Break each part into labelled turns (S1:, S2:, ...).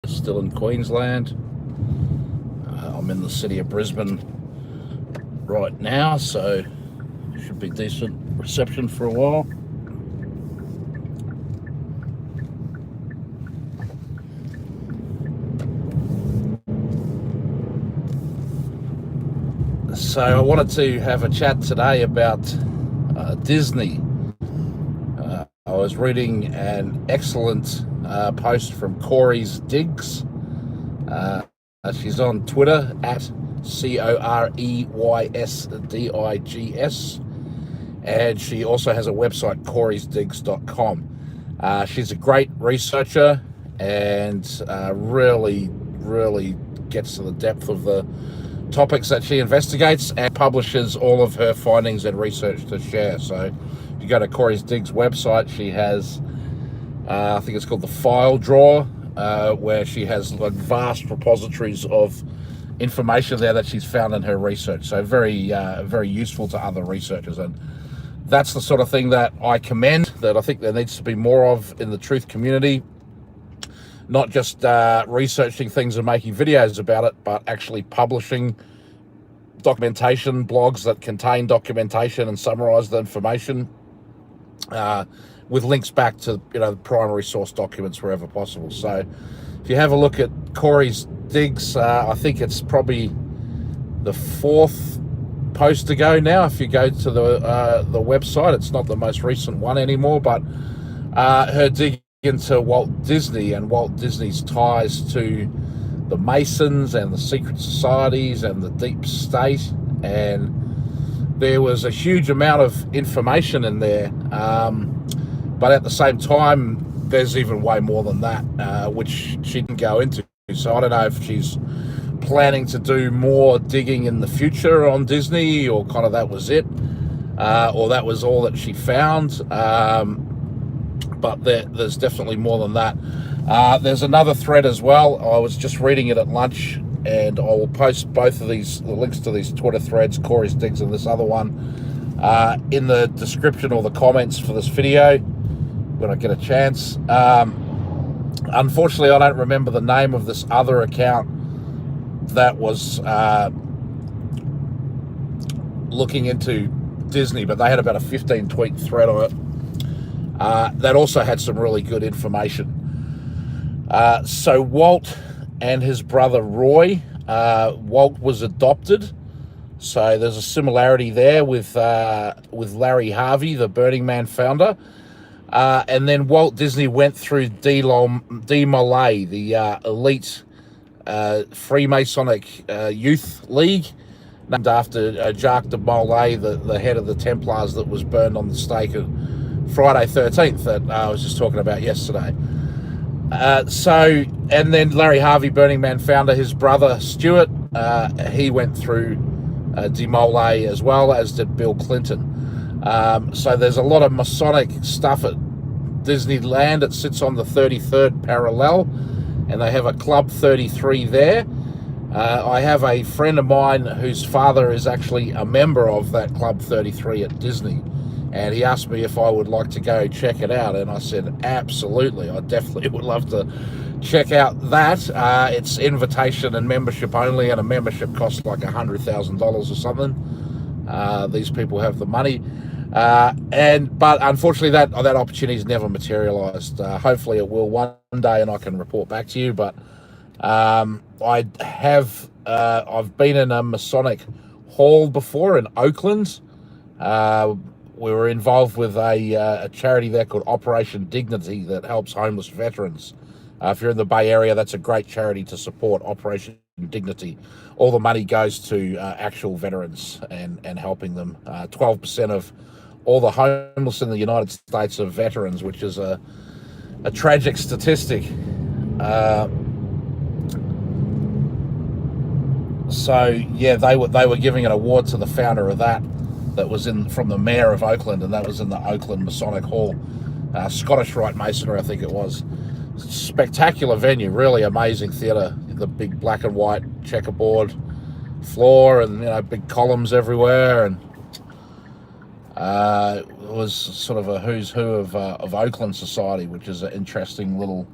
S1: still in Queensland. I'm in the city of Brisbane right now, so should be decent reception for a while. So I wanted to have a chat today about Disney. I was reading an excellent post from Corey's Digs. She's on Twitter at COREYSDIGS, and she also has a website, coreysdigs.com. She's a great researcher and really gets to the depth of the topics that she investigates and publishes all of her findings and research to share. So if you go to Corey's Digs website, she has, I think it's called the file drawer, where she has like vast repositories of information there that she's found in her research. So very useful to other researchers, and that's the sort of thing that I commend, that I think there needs to be more of in the truth community. Not just researching things and making videos about it, but actually publishing documentation, blogs that contain documentation and summarize the information with links back to the primary source documents wherever possible. So if you have a look at Corey's Digs, I think it's probably the 4th post to go now. If you go to the website, it's not the most recent one anymore, but her dig into Walt Disney and Walt Disney's ties to the Masons and the secret societies and the deep state, and there was a huge amount of information in there, but at the same time there's even way more than that, which she didn't go into. So I don't know if she's planning to do more digging in the future on Disney, or kind of that was it, or that was all that she found. But there's definitely more than that. There's another thread as well. I was just reading it at lunch, and I will post both of the links to these Twitter threads, Corey's Digs and this other one, in the description or the comments for this video when I get a chance. Unfortunately, I don't remember the name of this other account that was looking into Disney, but they had about a 15-tweet thread on it. That also had some really good information. So Walt and his brother Roy, Walt was adopted, so there's a similarity there with Larry Harvey, the Burning Man founder. And then Walt Disney went through De Molay, the elite Freemasonic youth league, named after Jacques de Molay, the head of the Templars that was burned on the stake Friday 13th that I was just talking about yesterday. And then Larry Harvey, Burning Man founder, his brother Stuart, he went through De Molay as well, as did Bill Clinton. So there's a lot of Masonic stuff at Disneyland. It sits on the 33rd parallel, and they have a Club 33 there. I have a friend of mine whose father is actually a member of that Club 33 at Disney, and he asked me if I would like to go check it out, and I said absolutely. I definitely would love to check out that. It's invitation and membership only, and a membership costs like $100,000 or something. These people have the money, but unfortunately that opportunity's never materialized. Hopefully it will one day, and I can report back to you. But I've been in a Masonic hall before in Oakland. We were involved with a charity there called Operation Dignity that helps homeless veterans. If you're in the Bay Area, that's a great charity to support, Operation Dignity. All the money goes to actual veterans and helping them. 12% of all the homeless in the United States are veterans, which is a tragic statistic. So yeah, they were giving an award to the founder of that was from the mayor of Oakland, and that was in the Oakland Masonic Hall. Scottish Rite Masonry, I think it was. Spectacular venue, really amazing theatre. The big black and white checkerboard floor, and big columns everywhere, and it was sort of a who's who of Oakland society, which is an interesting little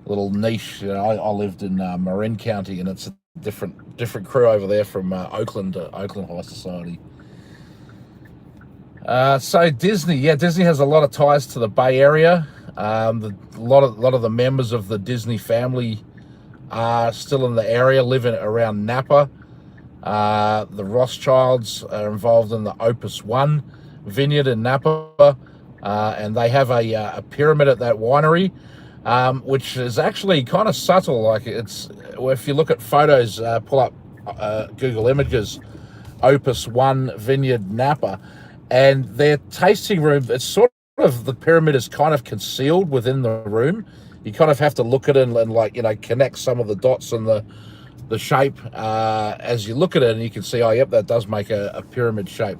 S1: little niche. I lived in Marin County, and it's a different crew over there from Oakland High Society. So Disney has a lot of ties to the Bay Area. A lot of the members of the Disney family are still in the area, living around Napa. The Rothschilds are involved in the Opus One vineyard in Napa, and they have a pyramid at that winery, which is actually kind of subtle. Like, it's, if you look at photos, pull up Google Images, Opus One Vineyard Napa, and their tasting room, it's sort of, the pyramid is kind of concealed within the room. You kind of have to look at it and like, connect some of the dots and the shape as you look at it, and you can see, oh, yep, that does make a pyramid shape.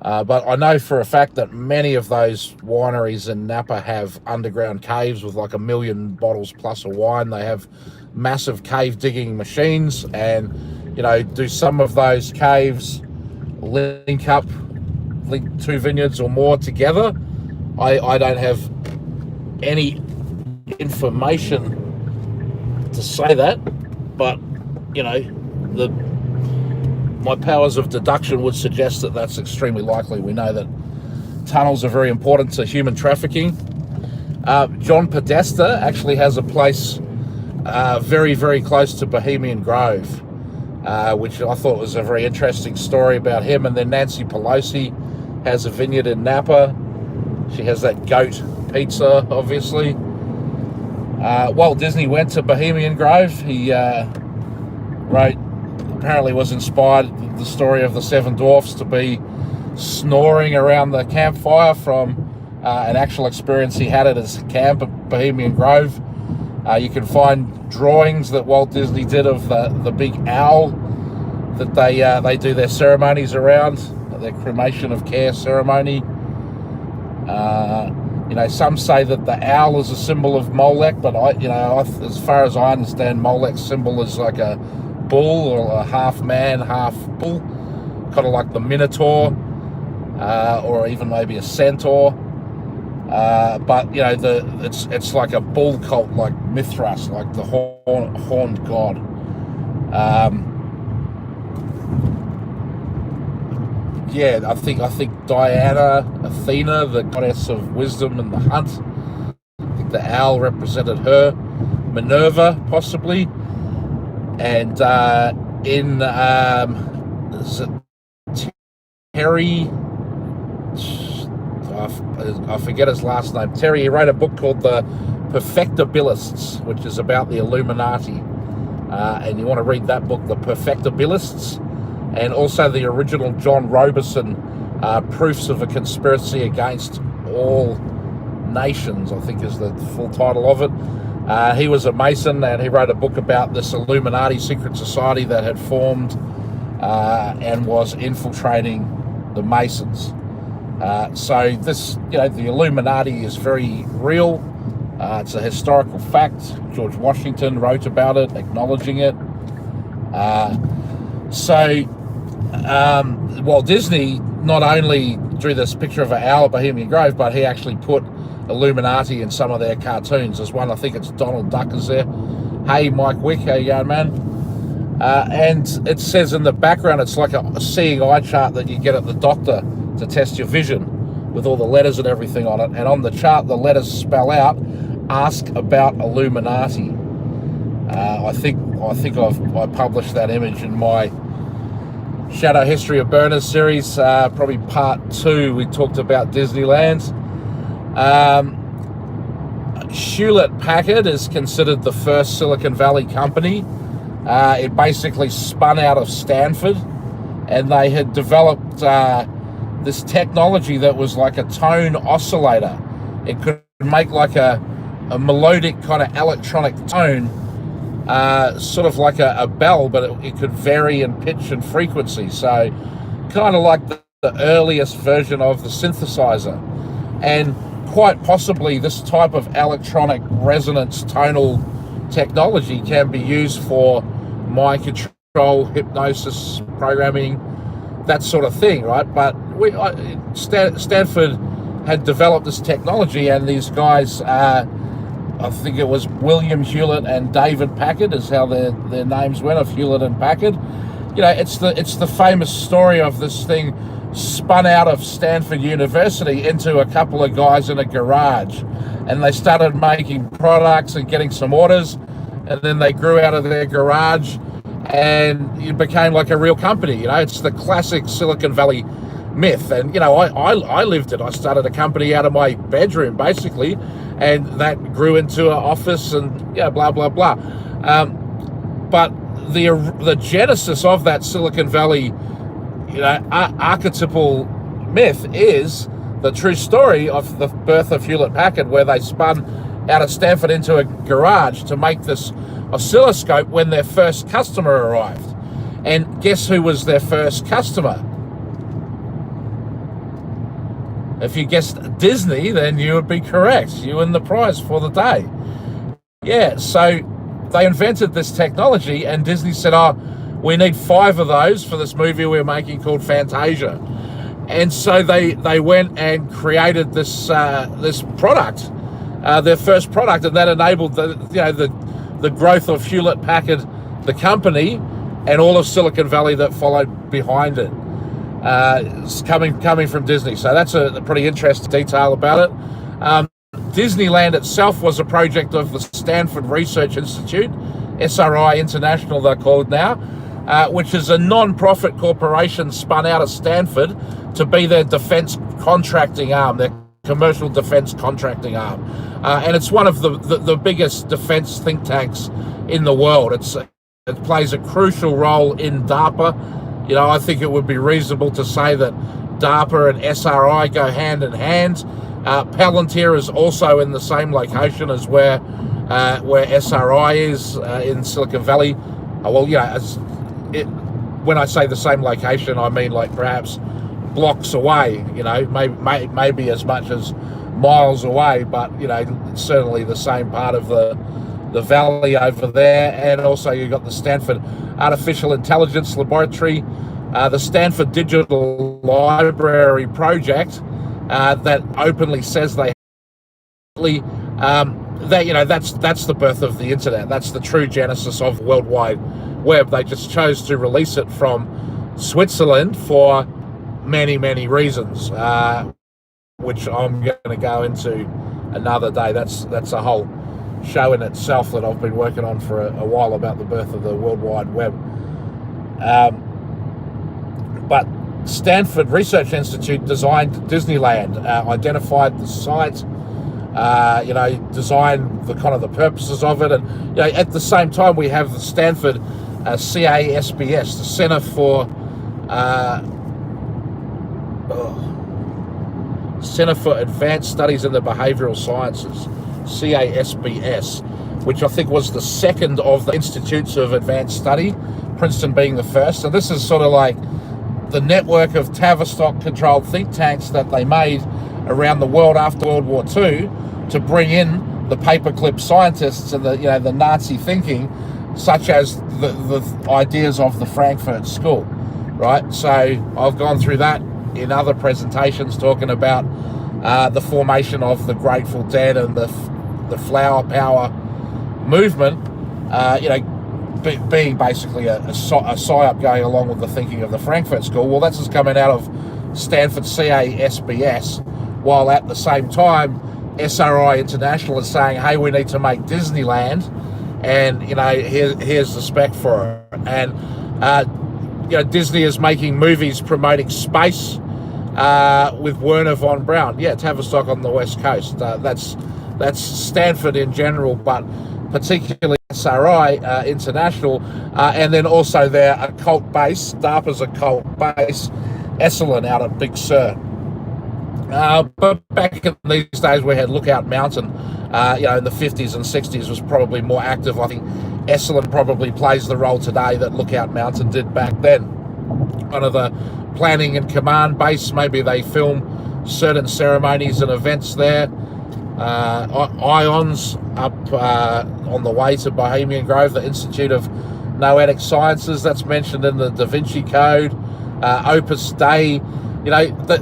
S1: But I know for a fact that many of those wineries in Napa have underground caves with like 1 million bottles plus of wine. They have massive cave digging machines, and do some of those caves link two vineyards or more together? I don't have any information to say that, but my powers of deduction would suggest that that's extremely likely. We know that tunnels are very important to human trafficking. John Podesta actually has a place very, very close to Bohemian Grove, which I thought was a very interesting story about him. And then Nancy Pelosi has a vineyard in Napa. She has that goat pizza, obviously. Walt Disney went to Bohemian Grove. He apparently was inspired, the story of the Seven Dwarfs, to be snoring around the campfire from an actual experience he had at his camp at Bohemian Grove. You can find drawings that Walt Disney did of the big owl that they do their ceremonies around, their cremation of care ceremony. Some say that the owl is a symbol of Molech, but as far as I understand, Molech's symbol is like a bull, or a half man, half bull, kind of like the Minotaur, or even maybe a centaur. But it's like a bull cult, like Mithras, like the horned god. I think Diana, Athena, the goddess of wisdom and the hunt. I think the owl represented her. Minerva, possibly. And Terry, I forget his last name. Terry, he wrote a book called The Perfectibilists, which is about the Illuminati. And you want to read that book, The Perfectibilists, and also the original John Robeson, Proofs of a Conspiracy Against All Nations, I think is the full title of it. He was a Mason, and he wrote a book about this Illuminati secret society that had formed and was infiltrating the Masons. So this, the Illuminati is very real. It's a historical fact. George Washington wrote about it, acknowledging it. Walt Disney not only drew this picture of an owl at Bohemian Grove, but he actually put Illuminati in some of their cartoons. There's one, I think it's Donald Duck is there. Hey, Mike Wick, how you going, man? And it says in the background, it's like a seeing eye chart that you get at the doctor to test your vision, with all the letters and everything on it. And on the chart, the letters spell out, ask about Illuminati. I think I published that image in my Shadow History of Burners series, probably part 2. We talked about Disneyland. Hewlett Packard is considered the first Silicon Valley company. It basically spun out of Stanford, and they had developed this technology that was like a tone oscillator. It could make like a melodic kind of electronic tone, sort of like a bell, but it could vary in pitch and frequency. So kind of like the earliest version of the synthesizer. And quite possibly this type of electronic resonance tonal technology can be used for mind control, hypnosis, programming, that sort of thing, right? But Stanford had developed this technology, and these guys I think it was William Hewlett and David Packard is how their names went, of Hewlett and Packard. It's the famous story of this thing spun out of Stanford University into a couple of guys in a garage, and they started making products and getting some orders, and then they grew out of their garage and it became like a real company. It's the classic Silicon Valley myth. And I lived it. I started a company out of my bedroom basically, and that grew into an office, and blah blah blah. But the genesis of that Silicon Valley archetypal myth is the true story of the birth of Hewlett Packard, where they spun out of Stanford into a garage to make this oscilloscope when their first customer arrived. And guess who was their first customer? If you guessed Disney, then you would be correct. You win the prize for the day. Yeah, so they invented this technology, and Disney said, we need 5 of those for this movie we're making called Fantasia. And so they went and created this product, their first product, and that enabled the growth of Hewlett Packard, the company, and all of Silicon Valley that followed behind it. It's coming from Disney. So that's a pretty interesting detail about it. Disneyland itself was a project of the Stanford Research Institute, SRI International they're called now, which is a non-profit corporation spun out of Stanford to be their defense contracting arm, their commercial defense contracting arm. And it's one of the biggest defense think tanks in the world. It plays a crucial role in DARPA. I think it would be reasonable to say that DARPA and SRI go hand in hand. Palantir is also in the same location as where SRI is in Silicon Valley. When I say the same location, I mean like perhaps blocks away. Maybe as much as miles away, but it's certainly the same part of the valley over there. And also you've got the Stanford Artificial Intelligence Laboratory, the Stanford Digital Library Project, that openly says that's the birth of the internet. That's the true genesis of the World Wide Web. They just chose to release it from Switzerland for many, many reasons, which I'm going to go into another day. That's a whole show in itself that I've been working on for a while, about the birth of the World Wide Web. But Stanford Research Institute designed Disneyland, identified the site, designed the purposes of it, and at the same time we have the Stanford CASBS, the Center for Advanced Studies in the Behavioral Sciences, CASBS, which I think was the second of the Institutes of Advanced Study, Princeton being the first. So this is sort of like the network of Tavistock-controlled think tanks that they made around the world after World War II to bring in the paperclip scientists and the Nazi thinking, such as the ideas of the Frankfurt School, right? So I've gone through that in other presentations, talking about the formation of the Grateful Dead and the Flower Power movement, being basically a psyop going along with the thinking of the Frankfurt School. Well, that's just coming out of Stanford CASBS, while at the same time SRI International is saying, hey, we need to make Disneyland, and here's the spec for it. And Disney is making movies promoting space with Werner von Braun. Yeah, Tavistock on the West Coast. That's Stanford in general, but particularly SRI International, and then also their occult base, DARPA's occult base, Esalen out at Big Sur. But back in these days, we had Lookout Mountain, in the 50s and 60s was probably more active. I think Esalen probably plays the role today that Lookout Mountain did back then. One of the planning and command base, maybe they film certain ceremonies and events there. IONS up on the way to Bohemian Grove, the Institute of Noetic Sciences, that's mentioned in the Da Vinci Code. Opus Dei, the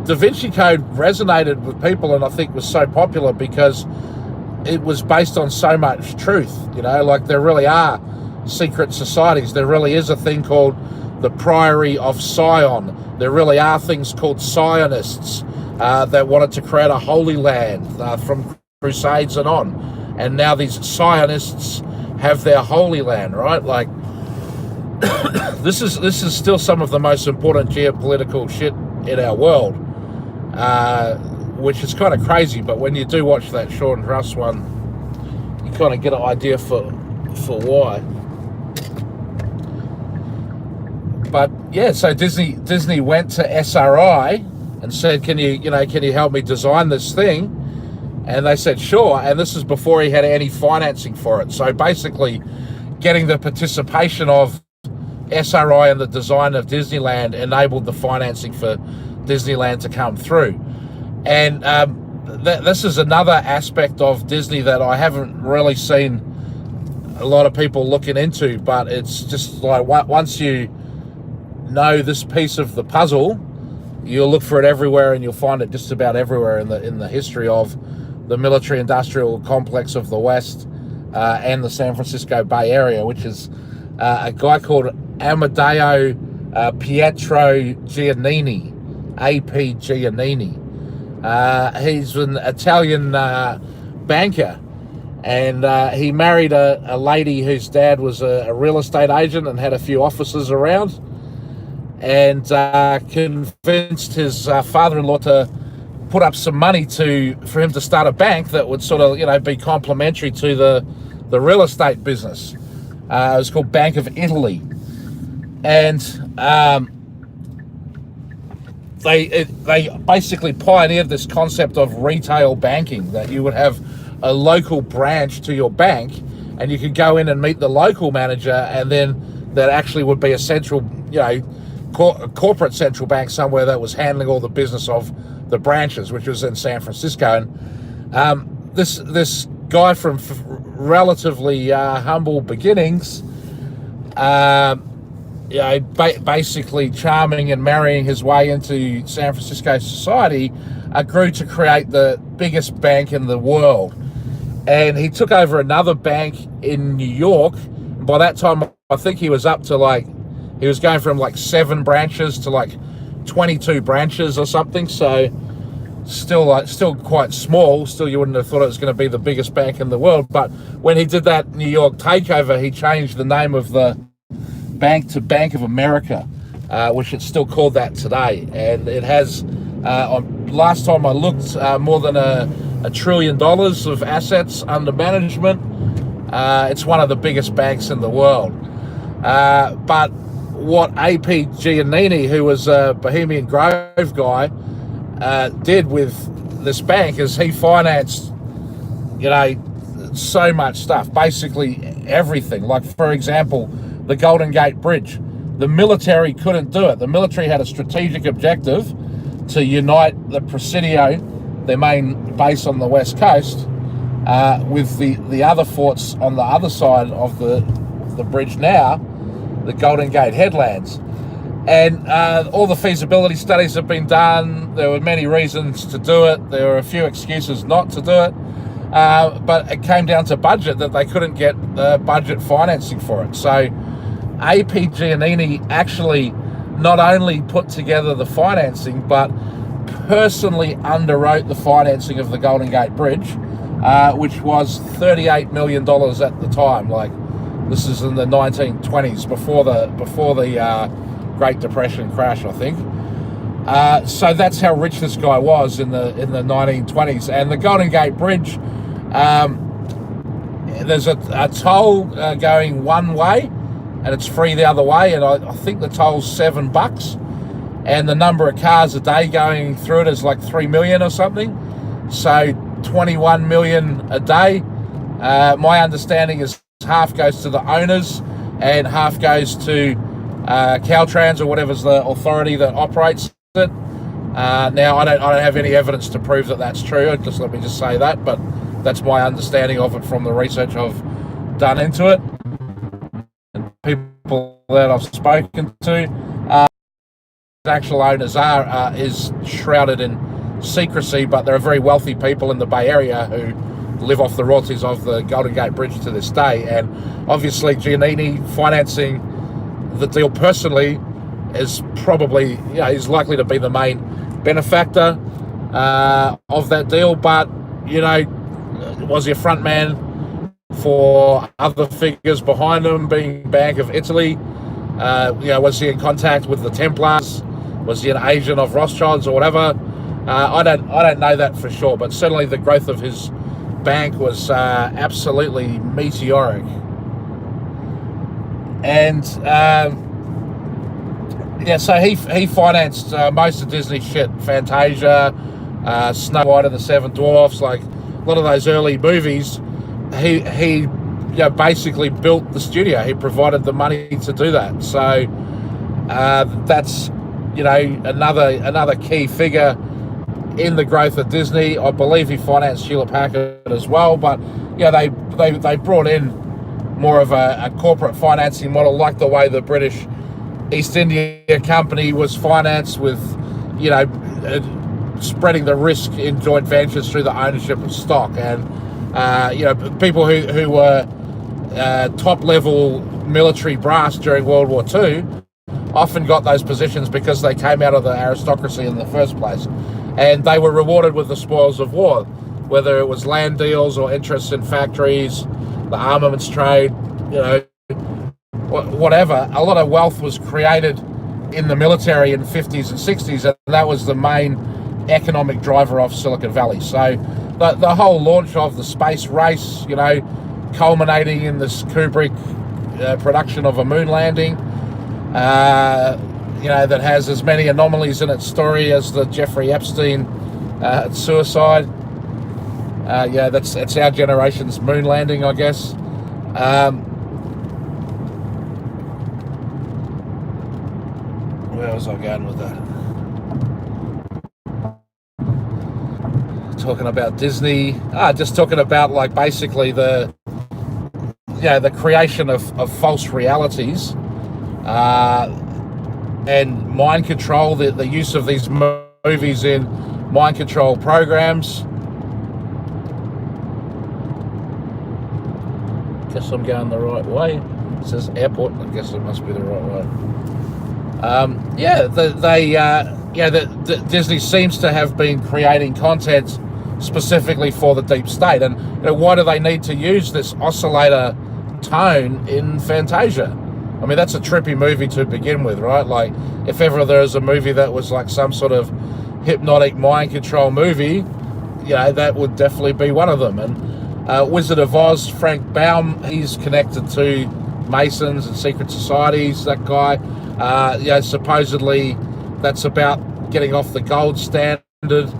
S1: Da Vinci Code resonated with people, and I think was so popular because it was based on so much truth. Like there really are secret societies. There really is a thing called the Priory of Sion. There really are things called Zionists that wanted to create a holy land from Crusades and on. And now these Zionists have their holy land, right? Like this is still some of the most important geopolitical shit in our world, which is kind of crazy. But when you do watch that Sean Russ one, you kind of get an idea for why. But yeah, so Disney went to SRI and said, can you help me design this thing? And they said, sure. And this is before he had any financing for it. So basically getting the participation of SRI in the design of Disneyland enabled the financing for Disneyland to come through. And this is another aspect of Disney that I haven't really seen a lot of people looking into, but it's just like once you know this piece of the puzzle, you'll look for it everywhere, and you'll find it just about everywhere in the history of the military-industrial complex of the West and the San Francisco Bay Area, which is a guy called Amadeo Pietro Giannini, A.P. Giannini. He's an Italian banker, and he married a lady whose dad was a real estate agent and had a few offices around, and convinced his father-in-law to put up some money for him to start a bank that would sort of be complementary to the real estate business. It was called Bank of Italy, and they basically pioneered this concept of retail banking, that you would have a local branch to your bank, and you could go in and meet the local manager, and then that actually would be a central, corporate central bank somewhere that was handling all the business of the branches, which was in San Francisco. And this guy from relatively humble beginnings, basically charming and marrying his way into San Francisco society, grew to create the biggest bank in the world. And he took over another bank in New York. And by that time, I think he was up to he was going from 7 branches to 22 branches or something. So still quite small. Still, you wouldn't have thought it was going to be the biggest bank in the world. But when he did that New York takeover, he changed the name of the bank to Bank of America, which it's still called that today. And it has, last time I looked, more than $1 trillion of assets under management. It's one of the biggest banks in the world. But what A.P. Giannini, who was a Bohemian Grove guy, did with this bank is he financed, so much stuff, basically everything. Like, for example, the Golden Gate Bridge. The military couldn't do it. The military had a strategic objective to unite the Presidio, their main base on the West Coast, with the other forts on the other side of the bridge now, the Golden Gate Headlands. And all the feasibility studies have been done. There were many reasons to do it. There were a few excuses not to do it. But it came down to budget, that they couldn't get the budget financing for it. So A.P. Giannini actually not only put together the financing, but personally underwrote the financing of the Golden Gate Bridge, which was $38 million at the time. This is in the 1920s, before the Great Depression crash, I think. So that's how rich this guy was in the 1920s. And the Golden Gate Bridge, there's a toll going one way, and it's free the other way. And I think the toll's $7, and the number of cars a day going through it is 3 million or something. So 21 million a day. My understanding is half goes to the owners and half goes to Caltrans, or whatever's the authority that operates it. Now, I don't have any evidence to prove that that's true. Let me just say that, but that's my understanding of it from the research I've done into it. And people that I've spoken to, actual owners is shrouded in secrecy, but there are very wealthy people in the Bay Area who live off the royalties of the Golden Gate Bridge to this day. And obviously Giannini financing the deal personally is probably, he's likely to be the main benefactor of that deal. But, was he a front man for other figures behind him, being Bank of Italy? Was he in contact with the Templars? Was he an agent of Rothschilds or whatever? I don't know that for sure, but certainly the growth of his bank was absolutely meteoric. And so he financed most of Disney's shit, Fantasia, Snow White and the Seven Dwarfs, like a lot of those early movies. He basically built the studio. He provided the money to do that. So that's another key figure in the growth of Disney. I believe he financed Hewlett Packard as well, but they brought in more of a corporate financing model, like the way the British East India Company was financed, with spreading the risk in joint ventures through the ownership of stock. And people who were top level military brass during World War II often got those positions because they came out of the aristocracy in the first place, and they were rewarded with the spoils of war, whether it was land deals or interests in factories, the armaments trade, whatever. A lot of wealth was created in the military in the 50s and 60s, and that was the main economic driver of Silicon Valley. So the whole launch of the space race, culminating in this Kubrick production of a moon landing, that has as many anomalies in its story as the Jeffrey Epstein suicide. That's our generation's moon landing, I guess. Where was I going with that? Talking about Disney. Just talking about basically the creation of false realities and mind control, the use of these movies in mind control programs. Guess I'm going the right way. It says airport. I guess it must be the right way. Disney seems to have been creating content specifically for the deep state. And why do they need to use this oscillator tone in Fantasia? I mean, that's a trippy movie to begin with, right? Like, if ever there was a movie that was like some sort of hypnotic mind control movie, that would definitely be one of them. And Wizard of Oz, Frank Baum, he's connected to Masons and secret societies, that guy. Supposedly that's about getting off the gold standard,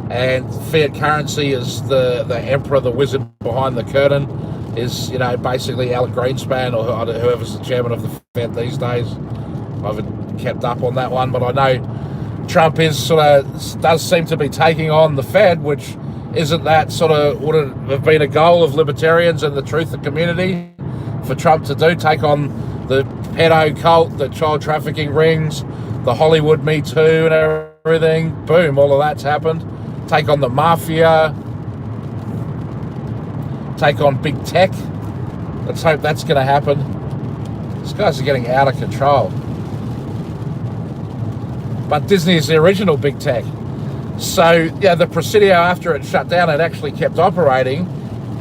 S1: and fiat currency is the emperor, the wizard behind the curtain, is basically Alec Greenspan or whoever's the chairman of the Fed these days. I haven't kept up on that one, but I know Trump does seem to be taking on the Fed, which isn't that would it have been a goal of libertarians and the truth community for Trump to do, take on the pedo cult, the child trafficking rings, the Hollywood Me Too and everything? Boom, all of that's happened. Take on the mafia, take on big tech. Let's hope that's going to happen. These guys are getting out of control. But Disney is the original big tech. So, the Presidio, after it shut down, it actually kept operating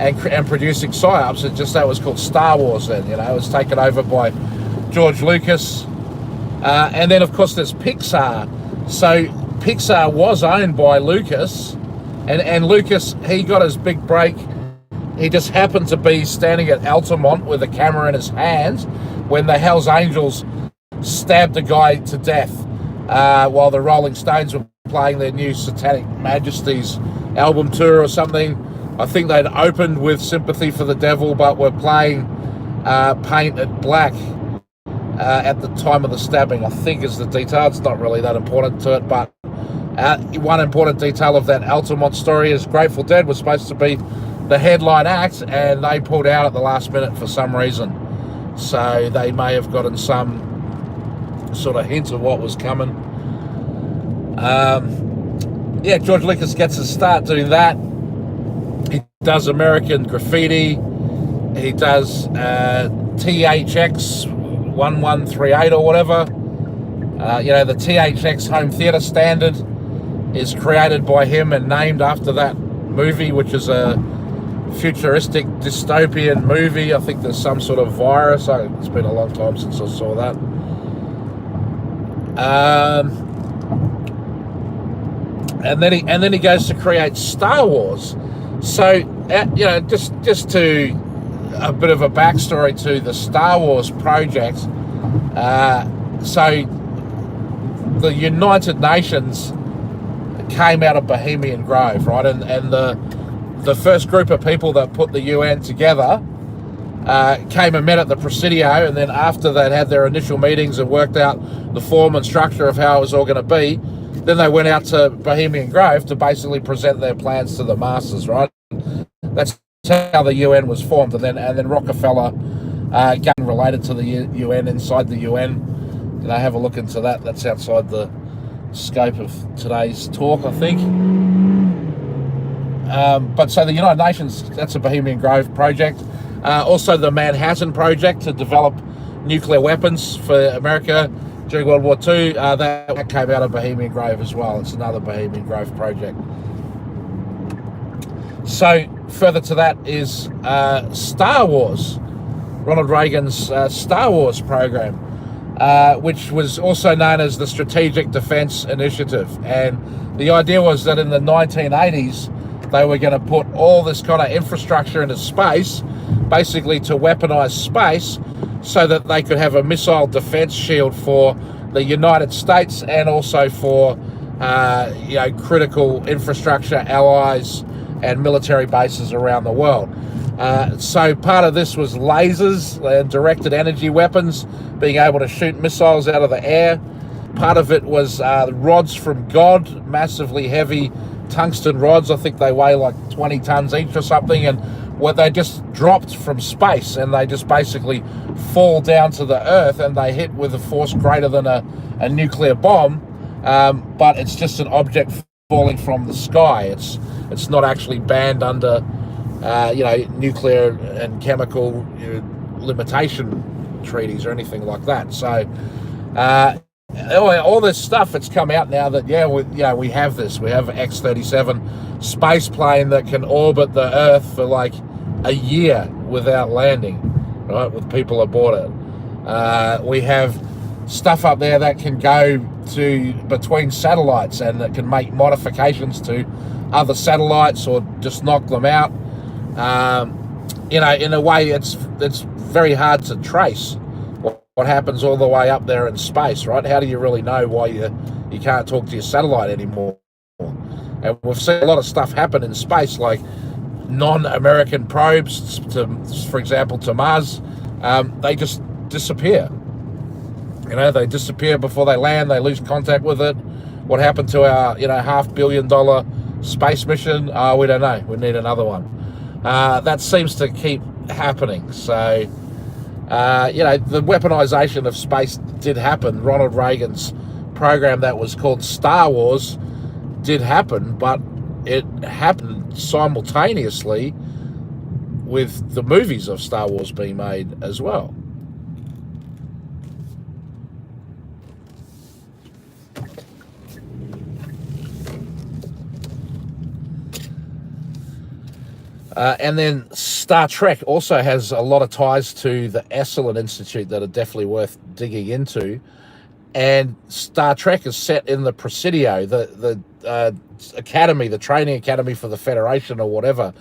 S1: and producing psyops. That was called Star Wars then. It was taken over by George Lucas. And then, of course, there's Pixar. So Pixar was owned by Lucas, and Lucas, he got his big break. He just happened to be standing at Altamont with a camera in his hands when the Hells Angels stabbed a guy to death while the Rolling Stones were playing their new Satanic Majesties album tour or something. I think they'd opened with Sympathy for the Devil, but were playing Painted Black at the time of the stabbing, I think is the detail. It's not really that important to it, but one important detail of that Altamont story is Grateful Dead was supposed to be the headline act, and they pulled out at the last minute for some reason. So they may have gotten some sort of hint of what was coming. George Lucas gets his start doing that. He does American Graffiti. He does THX 1138 or whatever. The THX home theatre standard is created by him and named after that movie, which is a futuristic dystopian movie. I think there's some sort of virus. It's been a long time since I saw that. And then he goes to create Star Wars. So just to a bit of a backstory to the Star Wars project. So the United Nations came out of Bohemian Grove, right? And the first group of people that put the UN together came and met at the Presidio, and then after they'd had their initial meetings and worked out the form and structure of how it was all going to be, then they went out to Bohemian Grove to basically present their plans to the masses, right? That's how the UN was formed. And then Rockefeller, getting related to the UN, inside the UN, have a look into that. That's outside the scope of today's talk, I think. But so the United Nations, that's a Bohemian Grove project. Also the Manhattan Project to develop nuclear weapons for America during World War II, that came out of Bohemian Grove as well. It's another Bohemian Grove project. So further to that is Star Wars, Ronald Reagan's Star Wars program, which was also known as the Strategic Defense Initiative. And the idea was that in the 1980s, they were going to put all this kind of infrastructure into space, basically to weaponize space, so that they could have a missile defense shield for the United States and also for critical infrastructure, allies, and military bases around the world. So part of this was lasers and directed energy weapons, being able to shoot missiles out of the air. Part of it was rods from God, massively heavy tungsten rods. I think they weigh like 20 tons each or something, and they just dropped from space, and they just basically fall down to the earth, and they hit with a force greater than a nuclear bomb, but it's just an object falling from the sky. It's not actually banned under nuclear and chemical limitation treaties or anything like that. So all this stuff, it's come out now that we have this. We have an X-37 space plane that can orbit the Earth for like a year without landing, right, with people aboard it. We have stuff up there that can go to between satellites, and that can make modifications to other satellites or just knock them out. In a way, it's very hard to trace what happens all the way up there in space, right? How do you really know why you can't talk to your satellite anymore? And we've seen a lot of stuff happen in space, like non-American probes, for example, to Mars. They just disappear. They disappear before they land. They lose contact with it. What happened to our, $500 million space mission? We don't know. We need another one. That seems to keep happening. So, the weaponization of space did happen. Ronald Reagan's program that was called Star Wars did happen, but it happened simultaneously with the movies of Star Wars being made as well. And then Star Trek also has a lot of ties to the Esalen Institute that are definitely worth digging into. And Star Trek is set in the Presidio, the academy, the training academy for the Federation or whatever.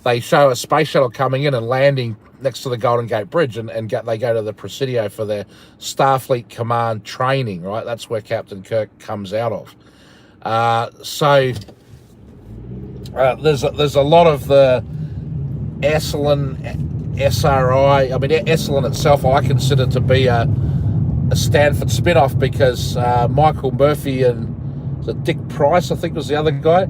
S1: They show a space shuttle coming in and landing next to the Golden Gate Bridge, and they go to the Presidio for their Starfleet Command training, right? That's where Captain Kirk comes out of. There's a lot of the Esalen, SRI. I mean, Esalen itself I consider to be a Stanford spin-off, because Michael Murphy and Dick Price, I think was the other guy,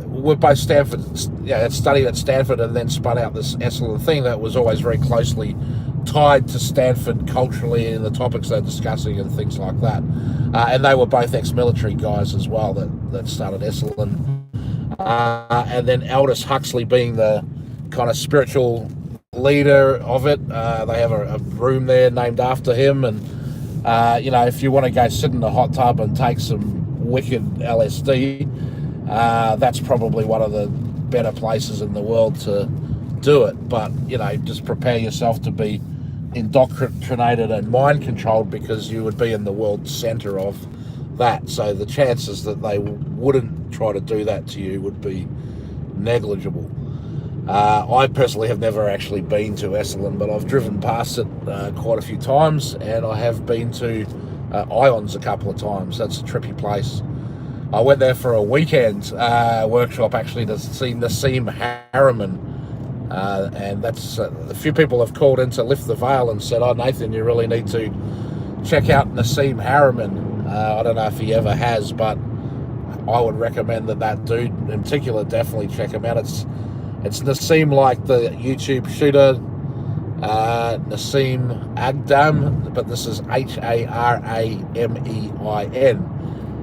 S1: were both Stanford, studied at Stanford and then spun out this Esalen thing that was always very closely tied to Stanford culturally in the topics they're discussing and things like that. And they were both ex-military guys as well that started Esalen. and then Aldous Huxley being the kind of spiritual leader of it. They have a room there named after him, and if you want to go sit in a hot tub and take some wicked LSD, that's probably one of the better places in the world to do it. But just prepare yourself to be indoctrinated and mind controlled, because you would be in the world center of that. So the chances that they wouldn't try to do that to you would be negligible. I personally have never actually been to Essendon, but I've driven past it quite a few times, and I have been to Ions a couple of times. That's a trippy place. I went there for a weekend workshop actually to see Nassim Harriman, and that's a few people have called in to lift the veil and said, "Oh, Nathan, you really need to check out Nassim Harriman." I don't know if he ever has, but I would recommend that dude in particular definitely check him out. It's Nassim, like the YouTube shooter Nassim Agdam, but this is Haramein,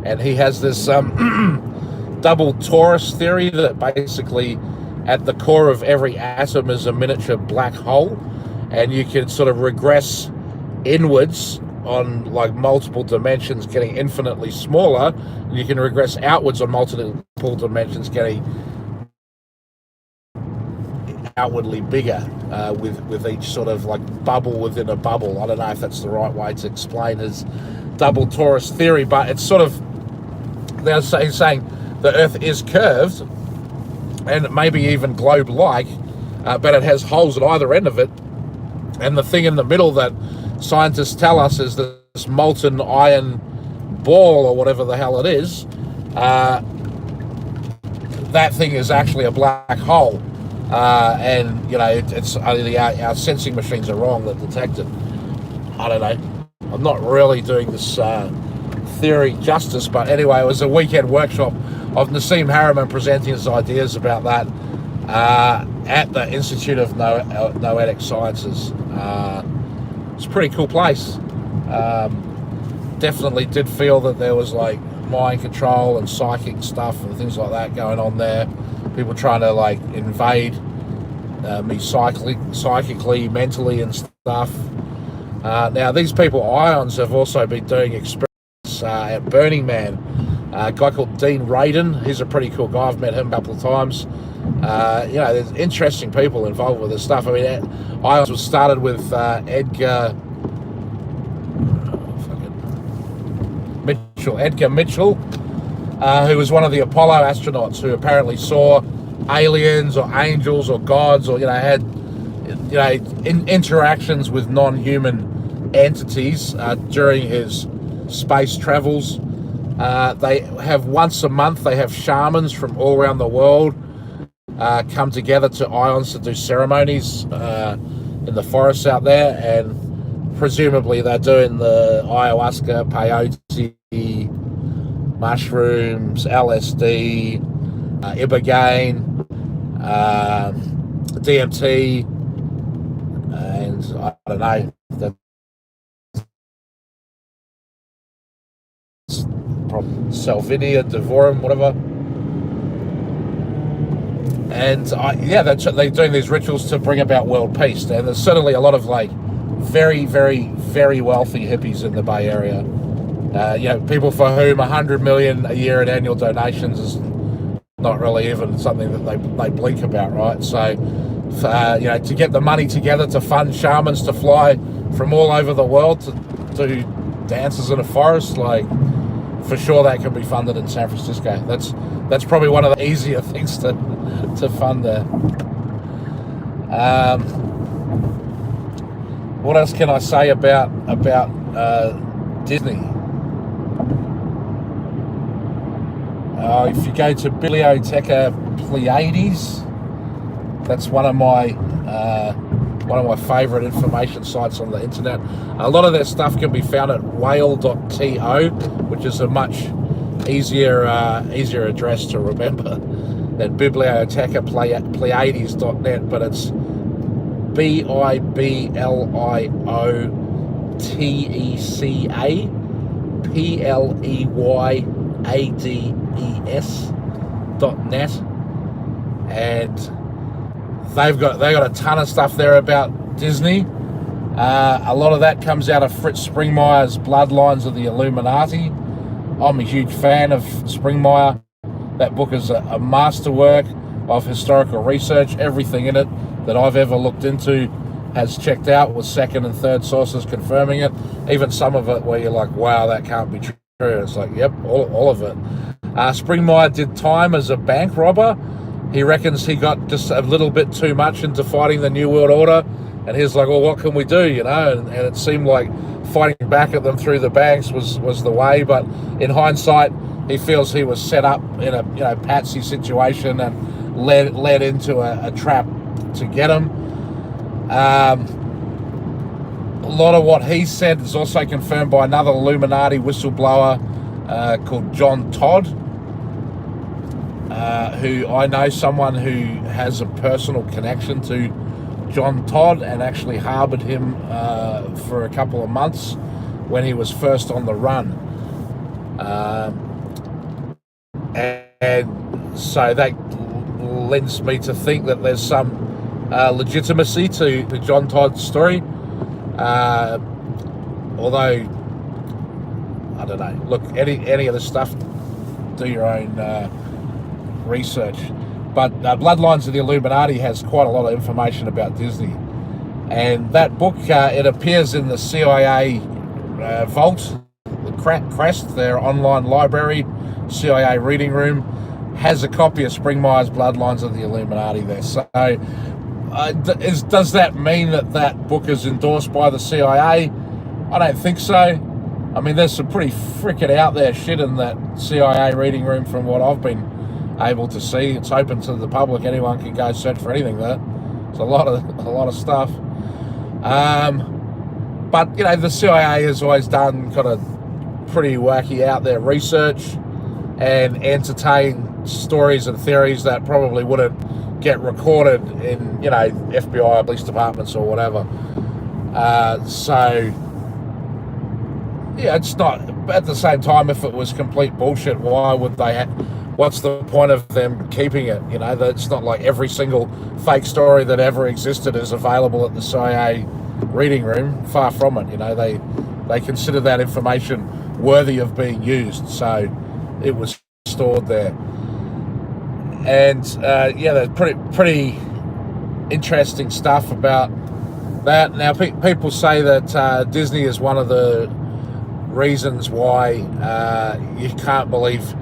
S1: and he has this double torus theory that basically at the core of every atom is a miniature black hole, and you can sort of regress inwards on like multiple dimensions, getting infinitely smaller, and you can regress outwards on multiple dimensions, getting outwardly bigger, with each sort of like bubble within a bubble. I don't know if that's the right way to explain his double torus theory, but it's sort of, they're saying the Earth is curved and maybe even globe-like, but it has holes at either end of it, and the thing in the middle that scientists tell us is this molten iron ball or whatever the hell it is, that thing is actually a black hole. And it's only our sensing machines are wrong that detect it. I don't know. I'm not really doing this theory justice, but anyway, it was a weekend workshop of Nassim Harriman presenting his ideas about that at the Institute of Noetic Sciences. It's a pretty cool place. Definitely did feel that there was like mind control and psychic stuff and things like that going on there. People trying to like invade me psychically, mentally and stuff. Now these people, Ions, have also been doing experiments at Burning Man. A guy called Dean Radin, he's a pretty cool guy. I've met him a couple of times. There's interesting people involved with this stuff. I mean, Ions was started with Edgar Mitchell, who was one of the Apollo astronauts who apparently saw aliens or angels or gods, or had interactions with non-human entities during his space travels. They have once a month, they have shamans from all around the world come together to Ions to do ceremonies in the forests out there, and presumably they're doing the ayahuasca, peyote, mushrooms, LSD, ibogaine, DMT, and I don't know, Salvinia, Devorum, whatever. And they're doing these rituals to bring about world peace. And there's certainly a lot of like very, very, very wealthy hippies in the Bay Area. People for whom 100 million a year in annual donations is not really even something that they blink about, right? So, to get the money together to fund shamans to fly from all over the world to do dances in a forest, like, for sure that can be funded in San Francisco. That's probably one of the easier things to fund there. What else can I say about Disney? If you go to Biblioteca Pleiades, that's one of my favourite information sites on the internet. A lot of their stuff can be found at whale.to, which is a much easier address to remember than Biblioteca Pleiades.net, but it's BIBLIOTECA PLEYADES and they've got a ton of stuff there about Disney. A lot of that comes out of Fritz Springmeier's Bloodlines of the Illuminati. I'm a huge fan of Springmeier. That book is a masterwork of historical research. Everything in it that I've ever looked into has checked out with second and third sources confirming it. Even some of it where you're like, wow, that can't be true. It's like, yep, all of it. Springmeier did time as a bank robber. He reckons he got just a little bit too much into fighting the New World Order, and he's like, well, what can we do, And it seemed like fighting back at them through the banks was the way, but in hindsight, he feels he was set up in a patsy situation and led into a trap to get him. A lot of what he said is also confirmed by another Illuminati whistleblower called John Todd, who I know someone who has a personal connection to John Todd and actually harbored him for a couple of months when he was first on the run. And so that lends me to think that there's some legitimacy to John Todd's story. Although, I don't know, look, any of the stuff, do your own research. But Bloodlines of the Illuminati has quite a lot of information about Disney. And that book, it appears in the CIA vault, the Crest, their online library, CIA reading room, has a copy of Springmeier's Bloodlines of the Illuminati there. So does that mean that book is endorsed by the CIA? I don't think so. I mean, there's some pretty freaking out there shit in that CIA reading room from what I've been able to see. It's open to the public. Anyone can go search for anything there. It's a lot of stuff. But the CIA has always done kind of pretty wacky out there research and entertain stories and theories that probably wouldn't get recorded in FBI or police departments or whatever. So yeah, it's not. At the same time, if it was complete bullshit, why would they? What's the point of them keeping it? It's not like every single fake story that ever existed is available at the CIA reading room. Far from it. They consider that information worthy of being used, so it was stored there. And there's pretty interesting stuff about that. Now, people say that Disney is one of the reasons why you can't believe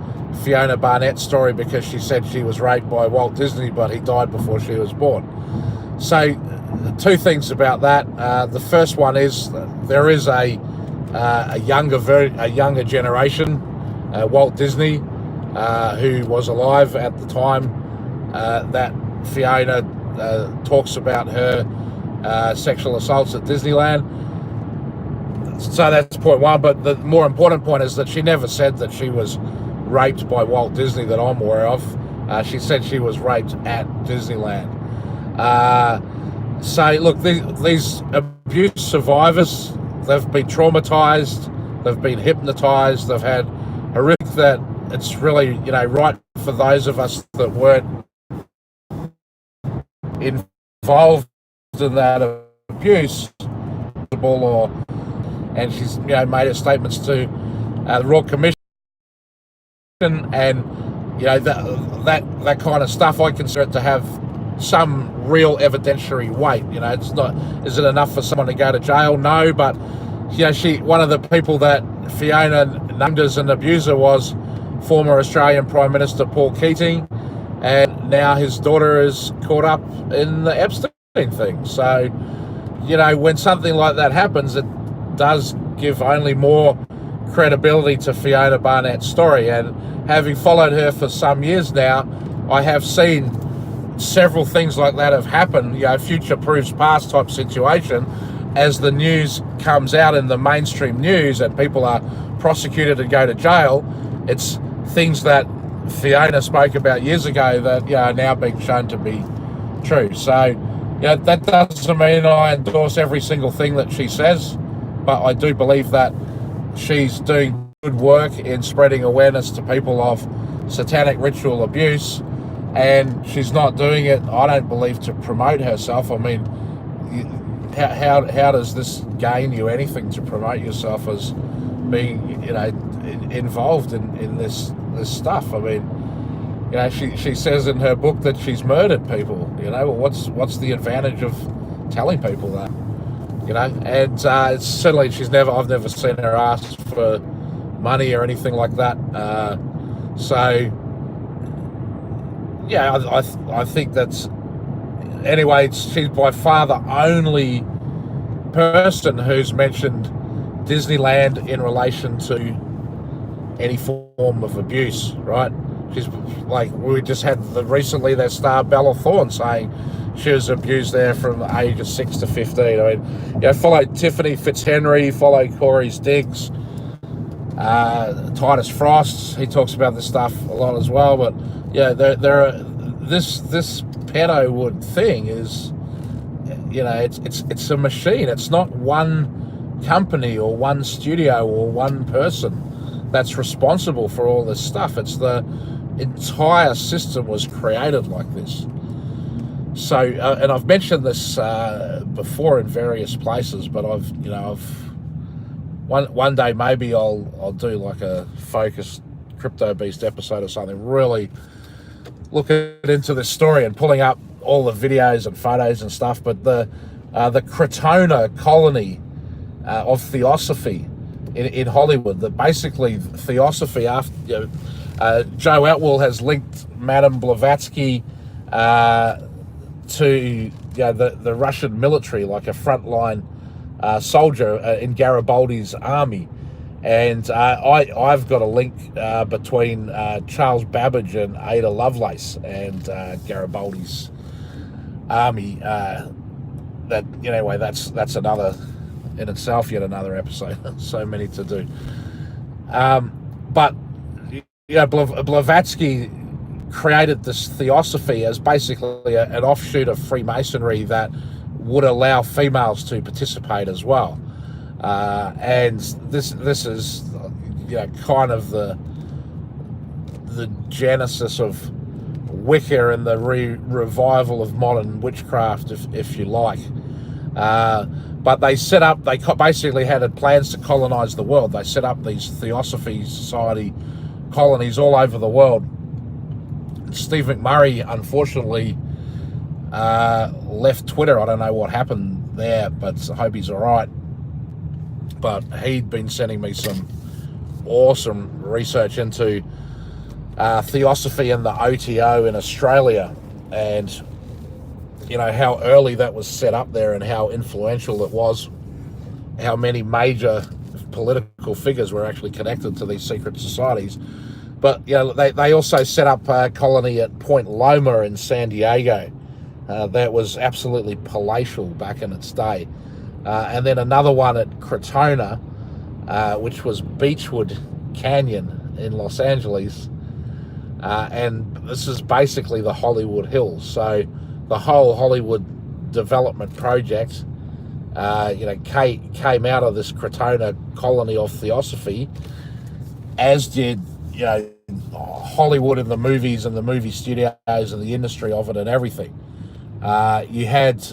S1: Fiona Barnett's story, because she said she was raped by Walt Disney, but he died before she was born. So, two things about that. The first one is there is a younger generation, Walt Disney, who was alive at the time that Fiona talks about her sexual assaults at Disneyland. So that's point one, but the more important point is that she never said that she was raped by Walt Disney that I'm aware of. She said she was raped at Disneyland. So look, these abuse survivors, they've been traumatized, they've been hypnotized, they've had horrific, that it's really, right for those of us that weren't involved in that abuse, and she's made her statements to the Royal Commission, and that kind of stuff, I consider it to have some real evidentiary weight. It's not, is it enough for someone to go to jail? No, but one of the people that Fiona named as an abuser was former Australian Prime Minister Paul Keating, and now his daughter is caught up in the Epstein thing. So when something like that happens, it does give only more credibility to Fiona Barnett's story. And having followed her for some years now, I have seen several things like that have happened, future proves past type situation. As the news comes out in the mainstream news and people are prosecuted and go to jail, it's things that Fiona spoke about years ago that are now being shown to be true. So that doesn't mean I endorse every single thing that she says, but I do believe that she's doing good work in spreading awareness to people of satanic ritual abuse, and she's not doing it, I don't believe, to promote herself. I mean, how does this gain you anything to promote yourself as being, involved in this stuff? I mean, she says in her book that she's murdered people. Well, what's the advantage of telling people that? And certainly I've never seen her ask for money or anything like that. So yeah, I think that's, anyway, she's by far the only person who's mentioned Disneyland in relation to any form of abuse, right? She's like, we just had recently their star Bella Thorne saying she was abused there from the age of 6 to 15. I mean, follow Tiffany Fitzhenry, follow Corey Diggs, Titus Frost. He talks about this stuff a lot as well. But yeah, there are this pedo thing is, it's a machine. It's not one company or one studio or one person that's responsible for all this stuff. It's the entire system was created like this. So, and I've mentioned this before in various places, but one day maybe I'll do like a focused Crypto Beast episode or something, really looking into this story and pulling up all the videos and photos and stuff. But the Crotona colony of Theosophy in Hollywood, that basically Theosophy after Joe Atwell has linked Madame Blavatsky to the Russian military, like a frontline soldier in Garibaldi's army. And I've got a link between Charles Babbage and Ada Lovelace and Garibaldi's army. That's another in itself, yet another episode. So many to do. But Blavatsky created this Theosophy as basically an offshoot of Freemasonry that would allow females to participate as well. And this is kind of the genesis of Wicca and the revival of modern witchcraft, if you like. But they basically had plans to colonize the world. They set up these Theosophy Society colonies all over the world. Steve McMurray, unfortunately, left Twitter. I don't know what happened there, but I hope he's all right. But he'd been sending me some awesome research into Theosophy and the OTO in Australia, and how early that was set up there and how influential it was, how many major political figures were actually connected to these secret societies. But they also set up a colony at Point Loma in San Diego that was absolutely palatial back in its day. And then another one at Crotona, which was Beechwood Canyon in Los Angeles. And this is basically the Hollywood Hills. So the whole Hollywood development project, came out of this Crotona colony of Theosophy, as did, Hollywood and the movies and the movie studios and the industry of it and everything. You had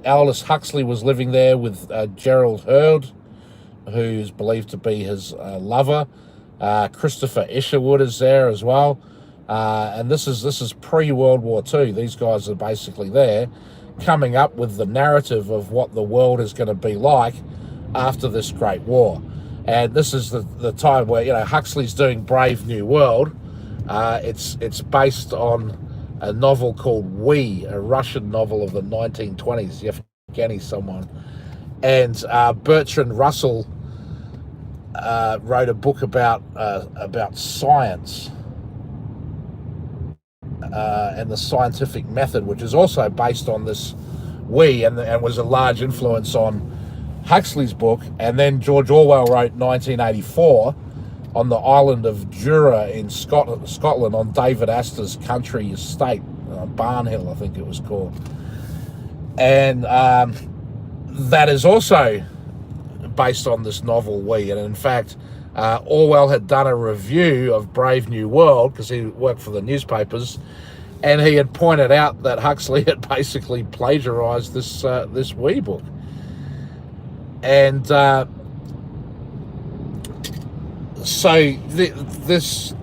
S1: Aldous Huxley was living there with Gerald Heard, who's believed to be his lover. Christopher Isherwood is there as well. And this is pre-World War II. These guys are basically there coming up with the narrative of what the world is going to be like after this great war. And this is the time where, Huxley's doing Brave New World. It's based on a novel called We, a Russian novel of the 1920s. Yevgeny someone. And Bertrand Russell wrote a book about science and the scientific method, which is also based on this We, and was a large influence on Huxley's book. And then George Orwell wrote 1984 on the island of Jura in Scotland on David Astor's country estate, Barnhill, I think it was called. And that is also based on this novel We. And in fact, Orwell had done a review of Brave New World because he worked for the newspapers, and he had pointed out that Huxley had basically plagiarized this wee book. And so this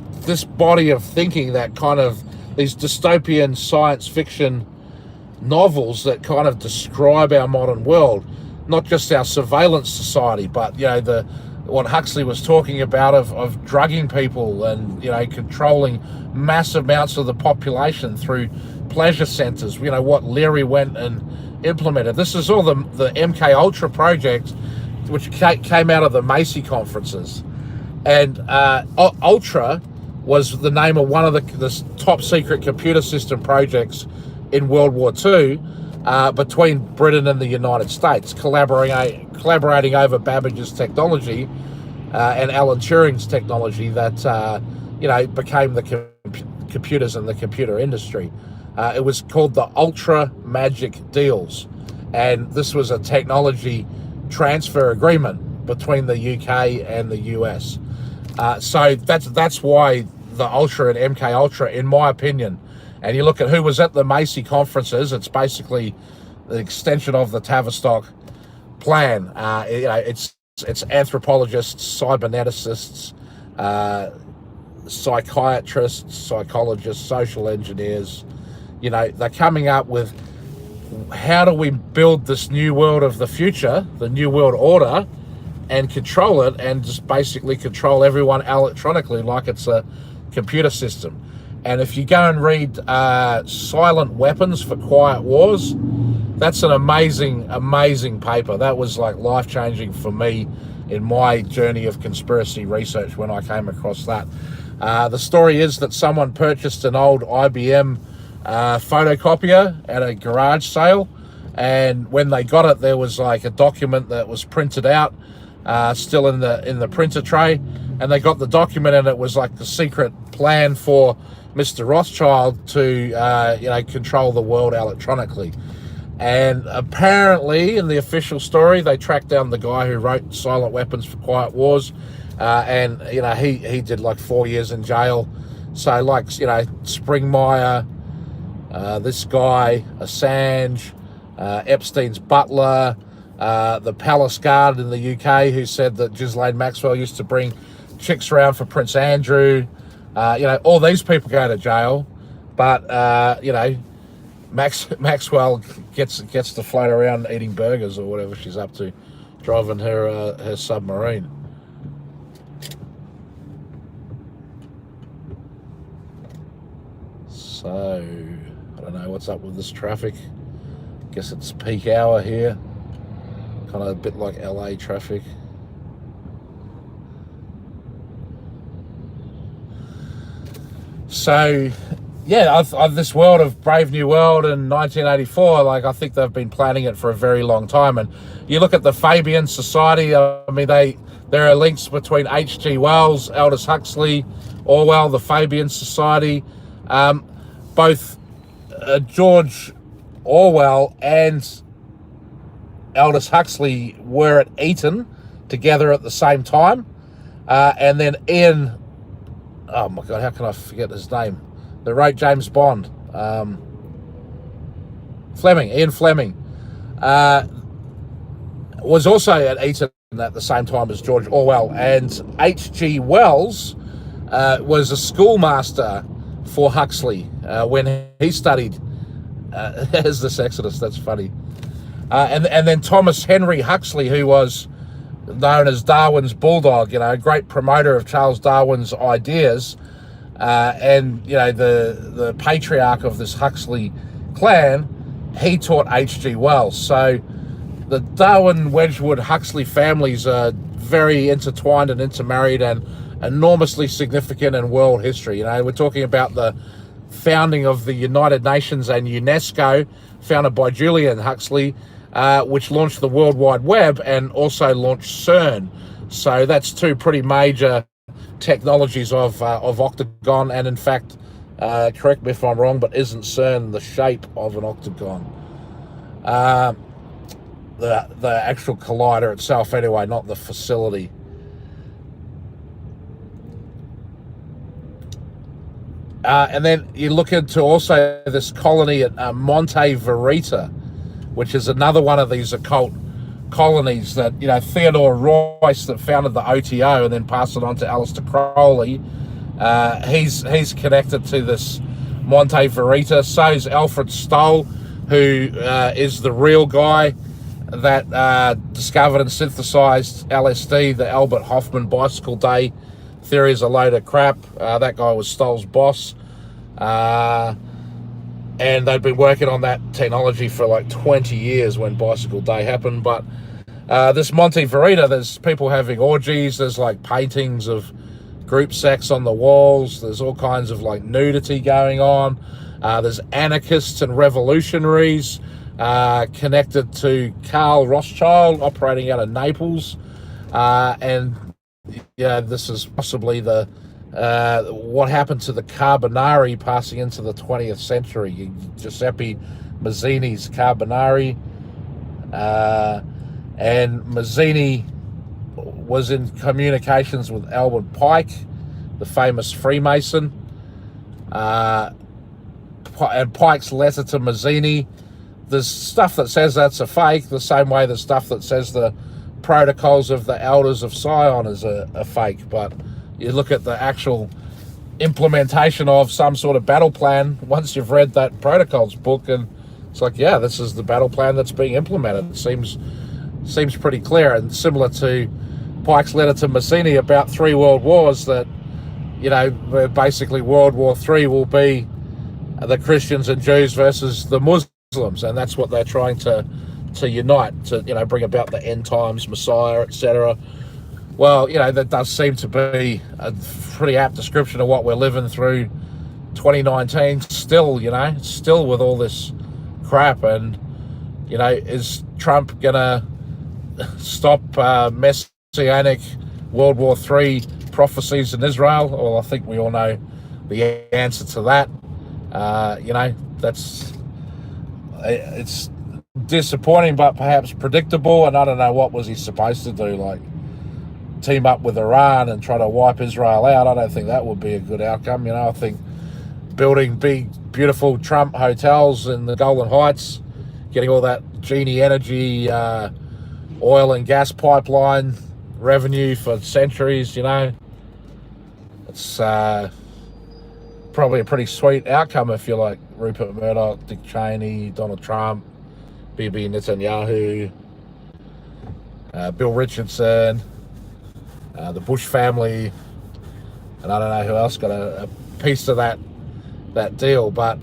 S1: body of thinking, that kind of these dystopian science fiction novels that kind of describe our modern world, not just our surveillance society, but what Huxley was talking about of drugging people and controlling massive amounts of the population through pleasure centers, what Leary went and implemented. This is all the MK Ultra project, which came out of the Macy conferences. And Ultra was the name of one of the top secret computer system projects in World War II between Britain and the United States, collaborating over Babbage's technology and Alan Turing's technology that became the computers and the computer industry. It was called the Ultra Magic Deals, and this was a technology transfer agreement between the UK and the US. So that's why the Ultra and MK Ultra, in my opinion, and you look at who was at the Macy conferences, it's basically the extension of the Tavistock plan. It's anthropologists, cyberneticists, psychiatrists, psychologists, social engineers. They're coming up with, how do we build this new world of the future, the new world order, and control it, and just basically control everyone electronically like it's a computer system. And if you go and read Silent Weapons for Quiet Wars, that's an amazing paper. That was like life-changing for me in my journey of conspiracy research when I came across that. The story is that someone purchased an old IBM photocopier at a garage sale, and when they got it, there was like a document that was printed out, still in the printer tray, and they got the document, and it was like the secret plan for Mr. Rothschild to control the world electronically. And apparently, in the official story, they tracked down the guy who wrote Silent Weapons for Quiet Wars, and he did like 4 years in jail. So like Springmeier, this guy Assange, Epstein's butler, the Palace Guard in the UK, who said that Ghislaine Maxwell used to bring chicks around for Prince Andrew. All these people go to jail, but Maxwell gets to float around eating burgers or whatever she's up to, driving her submarine. So I don't know what's up with this traffic. Guess it's peak hour here, kind of a bit like LA traffic. So yeah, this world of Brave New World in 1984, like I think they've been planning it for a very long time. And you look at the Fabian Society, I mean, there are links between H.G. Wells, Aldous Huxley, Orwell, the Fabian Society. Both George Orwell and Aldous Huxley were at Eton together at the same time. And then Ian, oh my God, how can I forget his name? That wrote James Bond. Ian Fleming, was also at Eton at the same time as George Orwell. And H.G. Wells was a schoolmaster for Huxley when he studied as this Exodus. That's funny. And then Thomas Henry Huxley, who was known as Darwin's bulldog, a great promoter of Charles Darwin's ideas, and the patriarch of this Huxley clan, he taught H.G. Wells. So the Darwin, Wedgwood, Huxley families are very intertwined and intermarried and enormously significant in world history. We're talking about the founding of the United Nations and UNESCO, founded by Julian Huxley, which launched the World Wide Web and also launched CERN. So that's two pretty major technologies of octagon, and in fact, correct me if I'm wrong, but isn't CERN the shape of an octagon? The actual collider itself, anyway, not the facility. And then you look into also this colony at Monte Verita, which is another one of these occult colonies that, Theodore Royce, that founded the OTO and then passed it on to Aleister Crowley. He's connected to this Monte Verita. So is Alfred Stoll, who is the real guy that discovered and synthesized LSD. The Albert Hoffman bicycle day theory is a load of crap. That guy was Stoll's boss. And they'd been working on that technology for like 20 years when Bicycle Day happened. But this Monte Verita, there's people having orgies, there's like paintings of group sex on the walls, there's all kinds of like nudity going on. There's anarchists and revolutionaries connected to Carl Rothschild operating out of Naples. And this is possibly the what happened to the Carbonari passing into the 20th century. Giuseppe Mazzini's Carbonari. And Mazzini was in communications with Albert Pike, the famous Freemason. And Pike's letter to Mazzini, there's stuff that says that's a fake, the same way there's stuff that says the protocols of the Elders of Sion is a fake. But you look at the actual implementation of some sort of battle plan once you've read that protocols book, and it's like, yeah, this is the battle plan that's being implemented. It seems pretty clear, and similar to Pike's letter to Mazzini about 3 world wars, that basically World War III will be the Christians and Jews versus the Muslims, and that's what they're trying to unite, to bring about the end times Messiah, etc. Well, that does seem to be a pretty apt description of what we're living through 2019 still, still with all this crap. And, is Trump going to stop messianic World War III prophecies in Israel? Well, I think we all know the answer to that. It's disappointing, but perhaps predictable. And I don't know, what was he supposed to do? Like, team up with Iran and try to wipe Israel out? I don't think that would be a good outcome. I think building big, beautiful Trump hotels in the Golden Heights, getting all that Genie Energy oil and gas pipeline revenue for centuries, it's probably a pretty sweet outcome if you're like Rupert Murdoch, Dick Cheney, Donald Trump, Bibi Netanyahu, Bill Richardson, the Bush family, and I don't know who else got a piece of that deal. But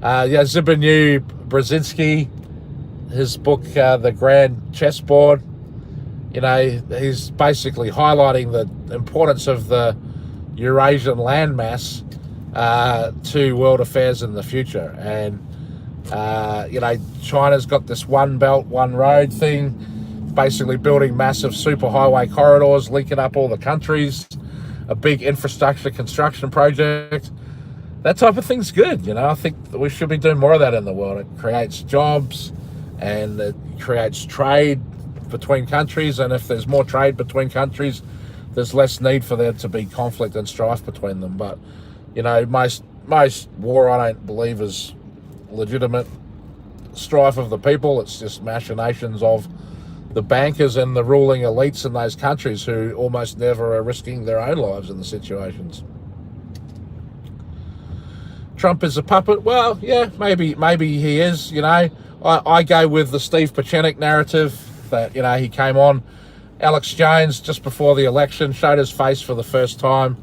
S1: Zbigniew Brzezinski, his book, The Grand Chessboard, he's basically highlighting the importance of the Eurasian landmass to world affairs in the future. And China's got this one belt, one road thing, basically building massive superhighway corridors, linking up all the countries, a big infrastructure construction project. That type of thing's good. I think that we should be doing more of that in the world. It creates jobs and it creates trade between countries. And if there's more trade between countries, there's less need for there to be conflict and strife between them. But, most war, I don't believe, is legitimate strife of the people. It's just machinations of the bankers and the ruling elites in those countries who almost never are risking their own lives in the situations. Trump is a puppet. Well, yeah, maybe he is. I go with the Steve Pachenik narrative that, he came on. Alex Jones, just before the election, showed his face for the first time.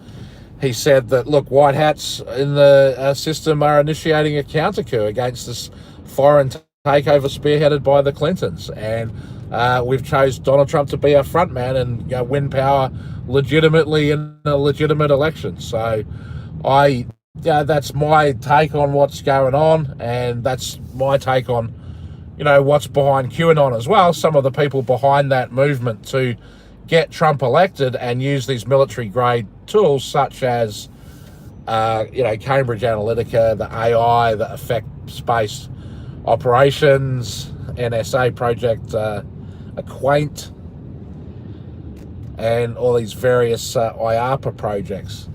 S1: He said that, look, white hats in the system are initiating a counter coup against this foreign takeover spearheaded by the Clintons. And we've chose Donald Trump to be our front man and win power legitimately in a legitimate election. So that's my take on what's going on, and that's my take on what's behind QAnon as well. Some of the people behind that movement to get Trump elected and use these military grade tools such as Cambridge Analytica, the AI, the effects-based operations, NSA project Acquaint, and all these various IARPA projects.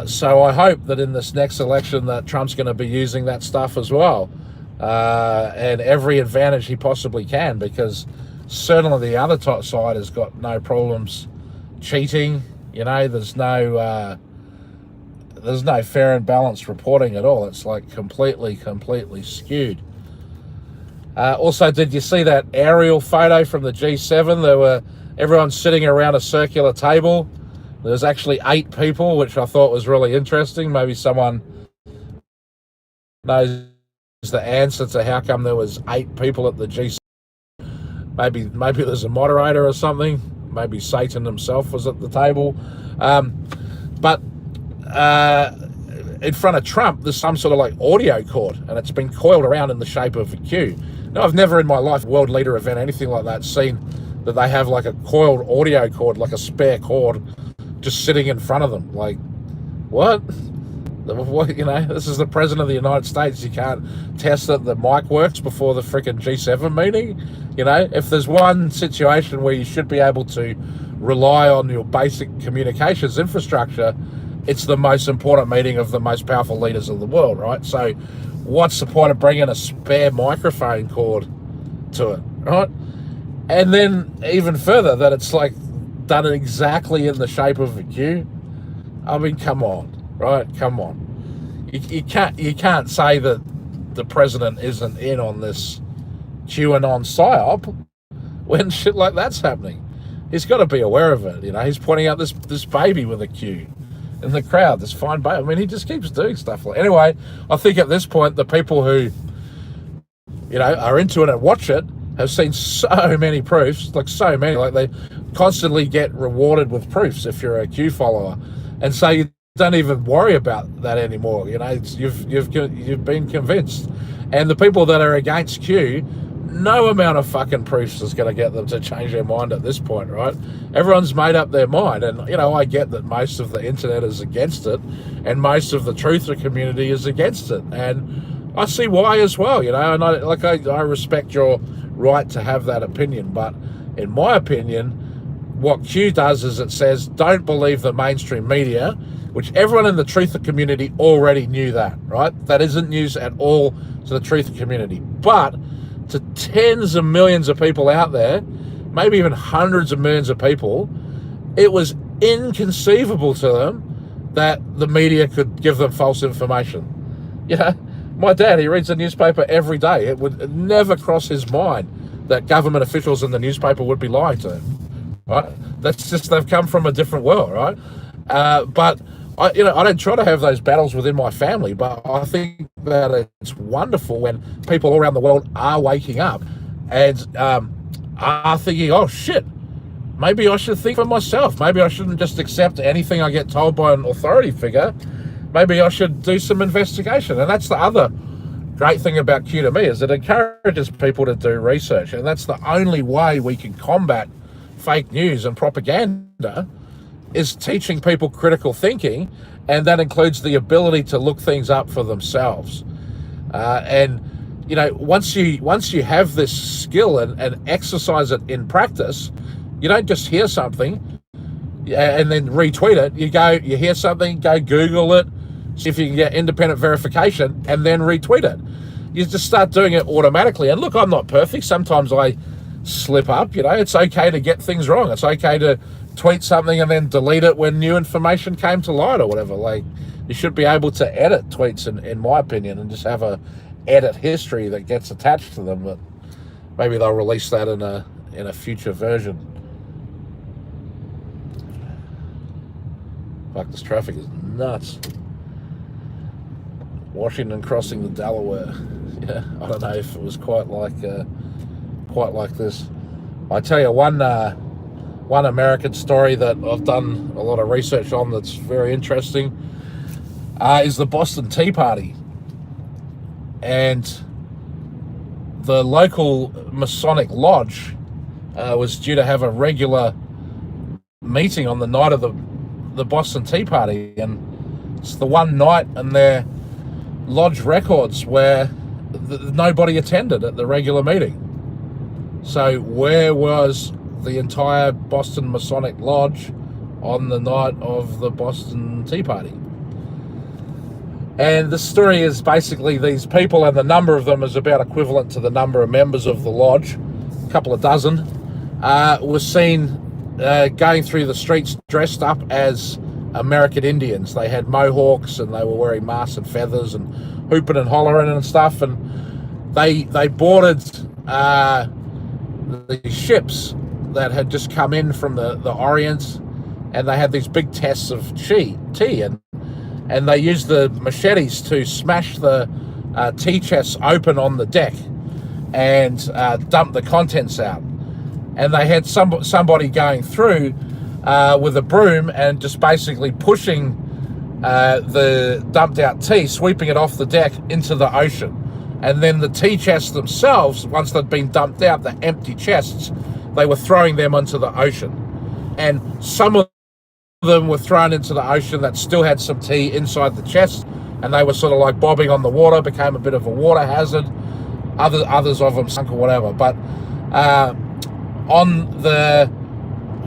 S1: So I hope that in this next election that Trump's going to be using that stuff as well, and every advantage he possibly can, because certainly the other top side has got no problems cheating. There's no fair and balanced reporting at all. It's like completely skewed. Also, did you see that aerial photo from the G7? Everyone sitting around a circular table. There's actually 8 people, which I thought was really interesting. Maybe someone knows the answer to how come there was 8 people at the G7. Maybe there's a moderator or something. Maybe Satan himself was at the table. But in front of Trump, there's some sort of like audio cord, and it's been coiled around in the shape of a Q. Now, I've never in my life, world leader event, anything like that, seen that they have like a coiled audio cord, like a spare cord, just sitting in front of them. Like, what? This is the president of the United States. You can't test that the mic works before the freaking G7 meeting. If there's one situation where you should be able to rely on your basic communications infrastructure, it's the most important meeting of the most powerful leaders of the world, right? So what's the point of bringing a spare microphone cord to it, right? And then even further, that it's like done it exactly in the shape of a Q. I mean, come on, right? Come on. You can't say that the president isn't in on this QAnon psyop when shit like that's happening. He's got to be aware of it. He's pointing out this baby with a Q in the crowd, this fine baby. I mean, he just keeps doing stuff like. Anyway, I think at this point, the people who are into it and watch it have seen so many proofs, like they constantly get rewarded with proofs if you're a Q follower, and so you don't even worry about that anymore. You've been convinced, and the people that are against Q, no amount of fucking proofs is going to get them to change their mind at this point, right? Everyone's made up their mind, and I get that most of the internet is against it, and most of the truther community is against it, and I see why as well. And I respect your right to have that opinion, but in my opinion, what Q does is it says, don't believe the mainstream media, which everyone in the truther community already knew that, right? That isn't news at all to the truther community, but to tens of millions of people out there, maybe even hundreds of millions of people, it was inconceivable to them that the media could give them false information. My dad, he reads the newspaper every day. It would never cross his mind that government officials in the newspaper would be lying to him, right? That's just, they've come from a different world, right? But I don't try to have those battles within my family, but I think that it's wonderful when people all around the world are waking up and are thinking, oh shit, maybe I should think for myself. Maybe I shouldn't just accept anything I get told by an authority figure. Maybe I should do some investigation. And that's the other great thing about Q to me, is it encourages people to do research. And that's the only way we can combat fake news and propaganda, is teaching people critical thinking, and that includes the ability to look things up for themselves. And once you have this skill and exercise it in practice, you don't just hear something and then retweet it. You hear something, go Google it, see if you can get independent verification, and then retweet it. You just start doing it automatically. And look, I'm not perfect. Sometimes I slip up. It's okay to get things wrong. It's okay to tweet something and then delete it when new information came to light or whatever. Like, you should be able to edit tweets, in my opinion, and just have a edit history that gets attached to them. But maybe they'll release that in a future version. Fuck, this traffic is nuts. Washington crossing the Delaware. Yeah, I don't know if it was quite like this. I tell you, one American story that I've done a lot of research on that's very interesting is the Boston Tea Party. And the local Masonic Lodge was due to have a regular meeting on the night of the Boston Tea Party, and it's the one night in their lodge records where nobody attended at the regular meeting. So where was the entire Boston Masonic Lodge on the night of the Boston Tea Party. And the story is basically these people, and the number of them is about equivalent to the number of members of the lodge, a couple of dozen, were seen going through the streets dressed up as American Indians. They had mohawks and they were wearing masks and feathers and hooping and hollering and stuff. And they boarded the ships that had just come in from the Orient, and they had these big tests of tea, and they used the machetes to smash the tea chests open on the deck and dump the contents out. And they had somebody going through with a broom and just basically pushing the dumped out tea, sweeping it off the deck into the ocean. And then the tea chests themselves, once they'd been dumped out, the empty chests, they were throwing them into the ocean. And some of them were thrown into the ocean that still had some tea inside the chest, and they were sort of like bobbing on the water, became a bit of a water hazard. Others of them sunk or whatever. But on the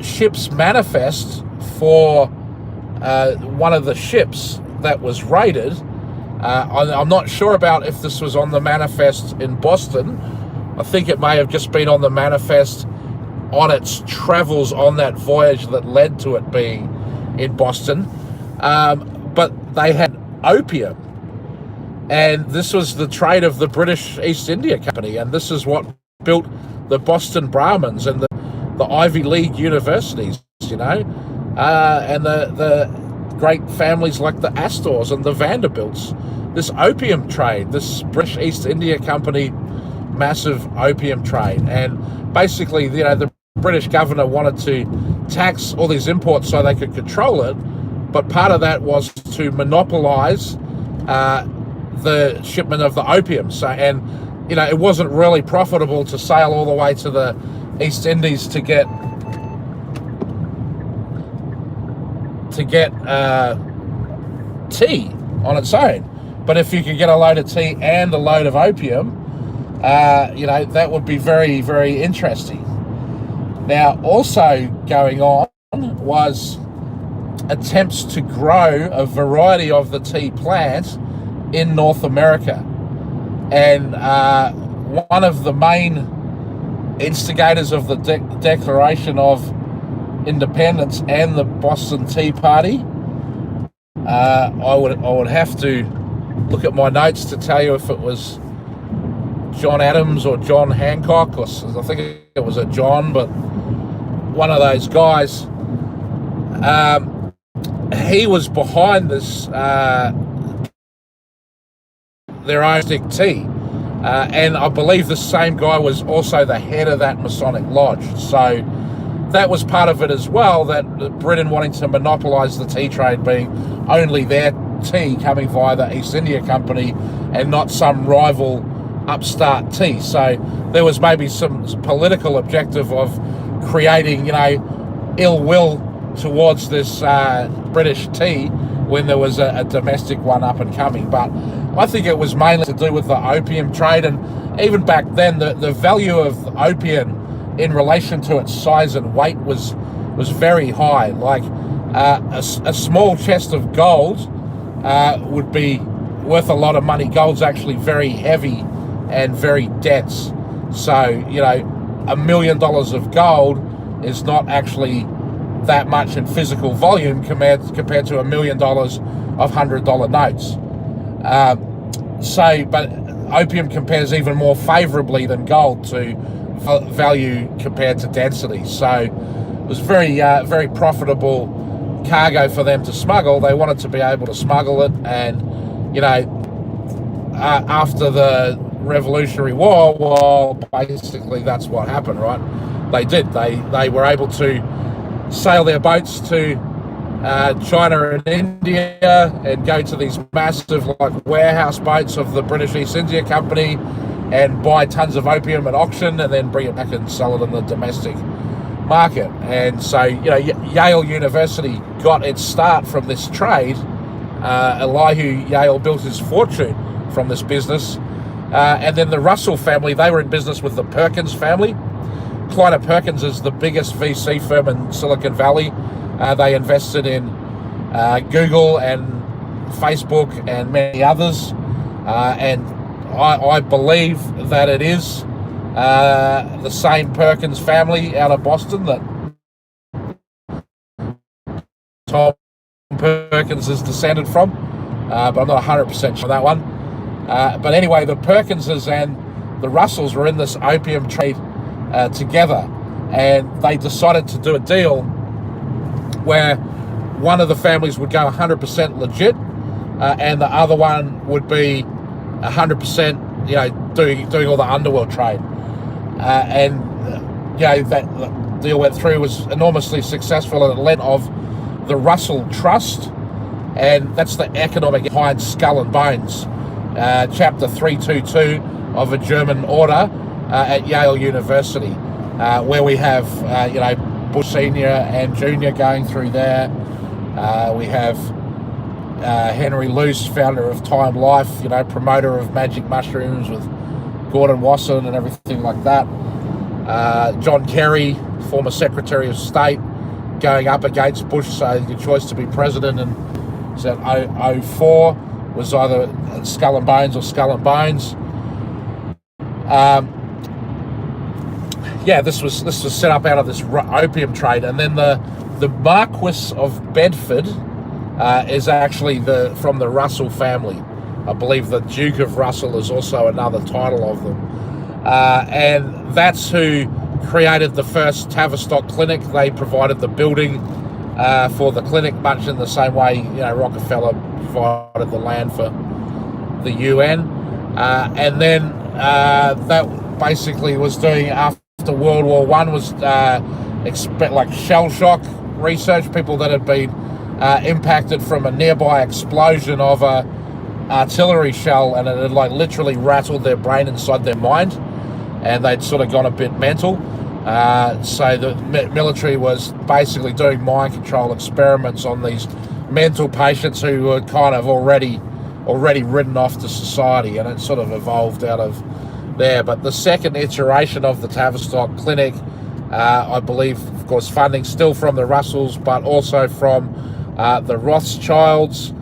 S1: ship's manifest for one of the ships that was raided, I'm not sure about if this was on the manifest in Boston. I think it may have just been on the manifest on its travels on that voyage that led to it being in Boston. But they had opium, and this was the trade of the British East India Company, and this is what built the Boston Brahmins and the Ivy League universities, and the great families like the Astors and the Vanderbilts. This opium trade, this British East India Company massive opium trade. And basically, the British governor wanted to tax all these imports so they could control it, but part of that was to monopolize the shipment of the opium. So, and it wasn't really profitable to sail all the way to the East Indies to get tea on its own. But if you could get a load of tea and a load of opium, that would be very, very interesting. Now, also going on was attempts to grow a variety of the tea plant in North America. And one of the main instigators of the Declaration of Independence and the Boston Tea Party, I would have to look at my notes to tell you if it was John Adams or John Hancock, or I think it was a John, but one of those guys. He was behind this their own stick tea, and I believe the same guy was also the head of that Masonic lodge. So that was part of it as well, that Britain wanting to monopolise the tea trade, being only their tea coming via the East India Company and not some rival upstart tea. So there was maybe some political objective of creating, ill will towards this British tea when there was a domestic one up and coming. But I think it was mainly to do with the opium trade, and even back then the value of opium in relation to its size and weight was very high. Like a small chest of gold would be worth a lot of money. Gold's actually very heavy and very dense. So, $1 million of gold is not actually that much in physical volume compared to $1 million of $100 notes. But opium compares even more favorably than gold to value compared to density. So it was very, very profitable cargo for them to smuggle. They wanted to be able to smuggle it, and after the Revolutionary War, well, basically that's what happened, right? They did. They were able to sail their boats to China and India and go to these massive warehouse boats of the British East India Company and buy tons of opium at auction and then bring it back and sell it in the domestic market. And so, Yale University got its start from this trade. Elihu Yale built his fortune from this business. And then the Russell family, they were in business with the Perkins family. Kleiner Perkins is the biggest VC firm in Silicon Valley. They invested in Google and Facebook and many others, and I believe that it is the same Perkins family out of Boston that Tom Perkins is descended from, but I'm not 100% sure on that one. But anyway, the Perkinses and the Russells were in this opium trade together, and they decided to do a deal where one of the families would go 100% legit, and the other one would be 100%, doing all the underworld trade. That deal went through, was enormously successful, and it led of the Russell Trust, and that's the economic behind Skull and Bones, chapter 322 of a German order at Yale University, where we have Bush Senior and Junior going through there. We have Henry Luce, founder of Time Life, promoter of magic mushrooms with Gordon Wasson and everything like that. John Kerry, former Secretary of State, going up against Bush, so your choice to be president, and said 04 was either Skull and Bones or Skull and Bones. This was set up out of this opium trade, and then the Marquis of Bedford is actually from the Russell family. I believe the Duke of Russell is also another title of them, and that's who created the first Tavistock clinic. They provided the building for the clinic, much in the same way Rockefeller provided the land for the UN, and then that basically was doing after World War One was like shell shock research, people that had been impacted from a nearby explosion of a artillery shell, and it had literally rattled their brain inside their mind, and they'd sort of gone a bit mental. So the military was basically doing mind control experiments on these mental patients who were kind of already written off to society, and it sort of evolved out of there. But the second iteration of the Tavistock Clinic, I believe, of course, funding still from the Russells, but also from the Rothschilds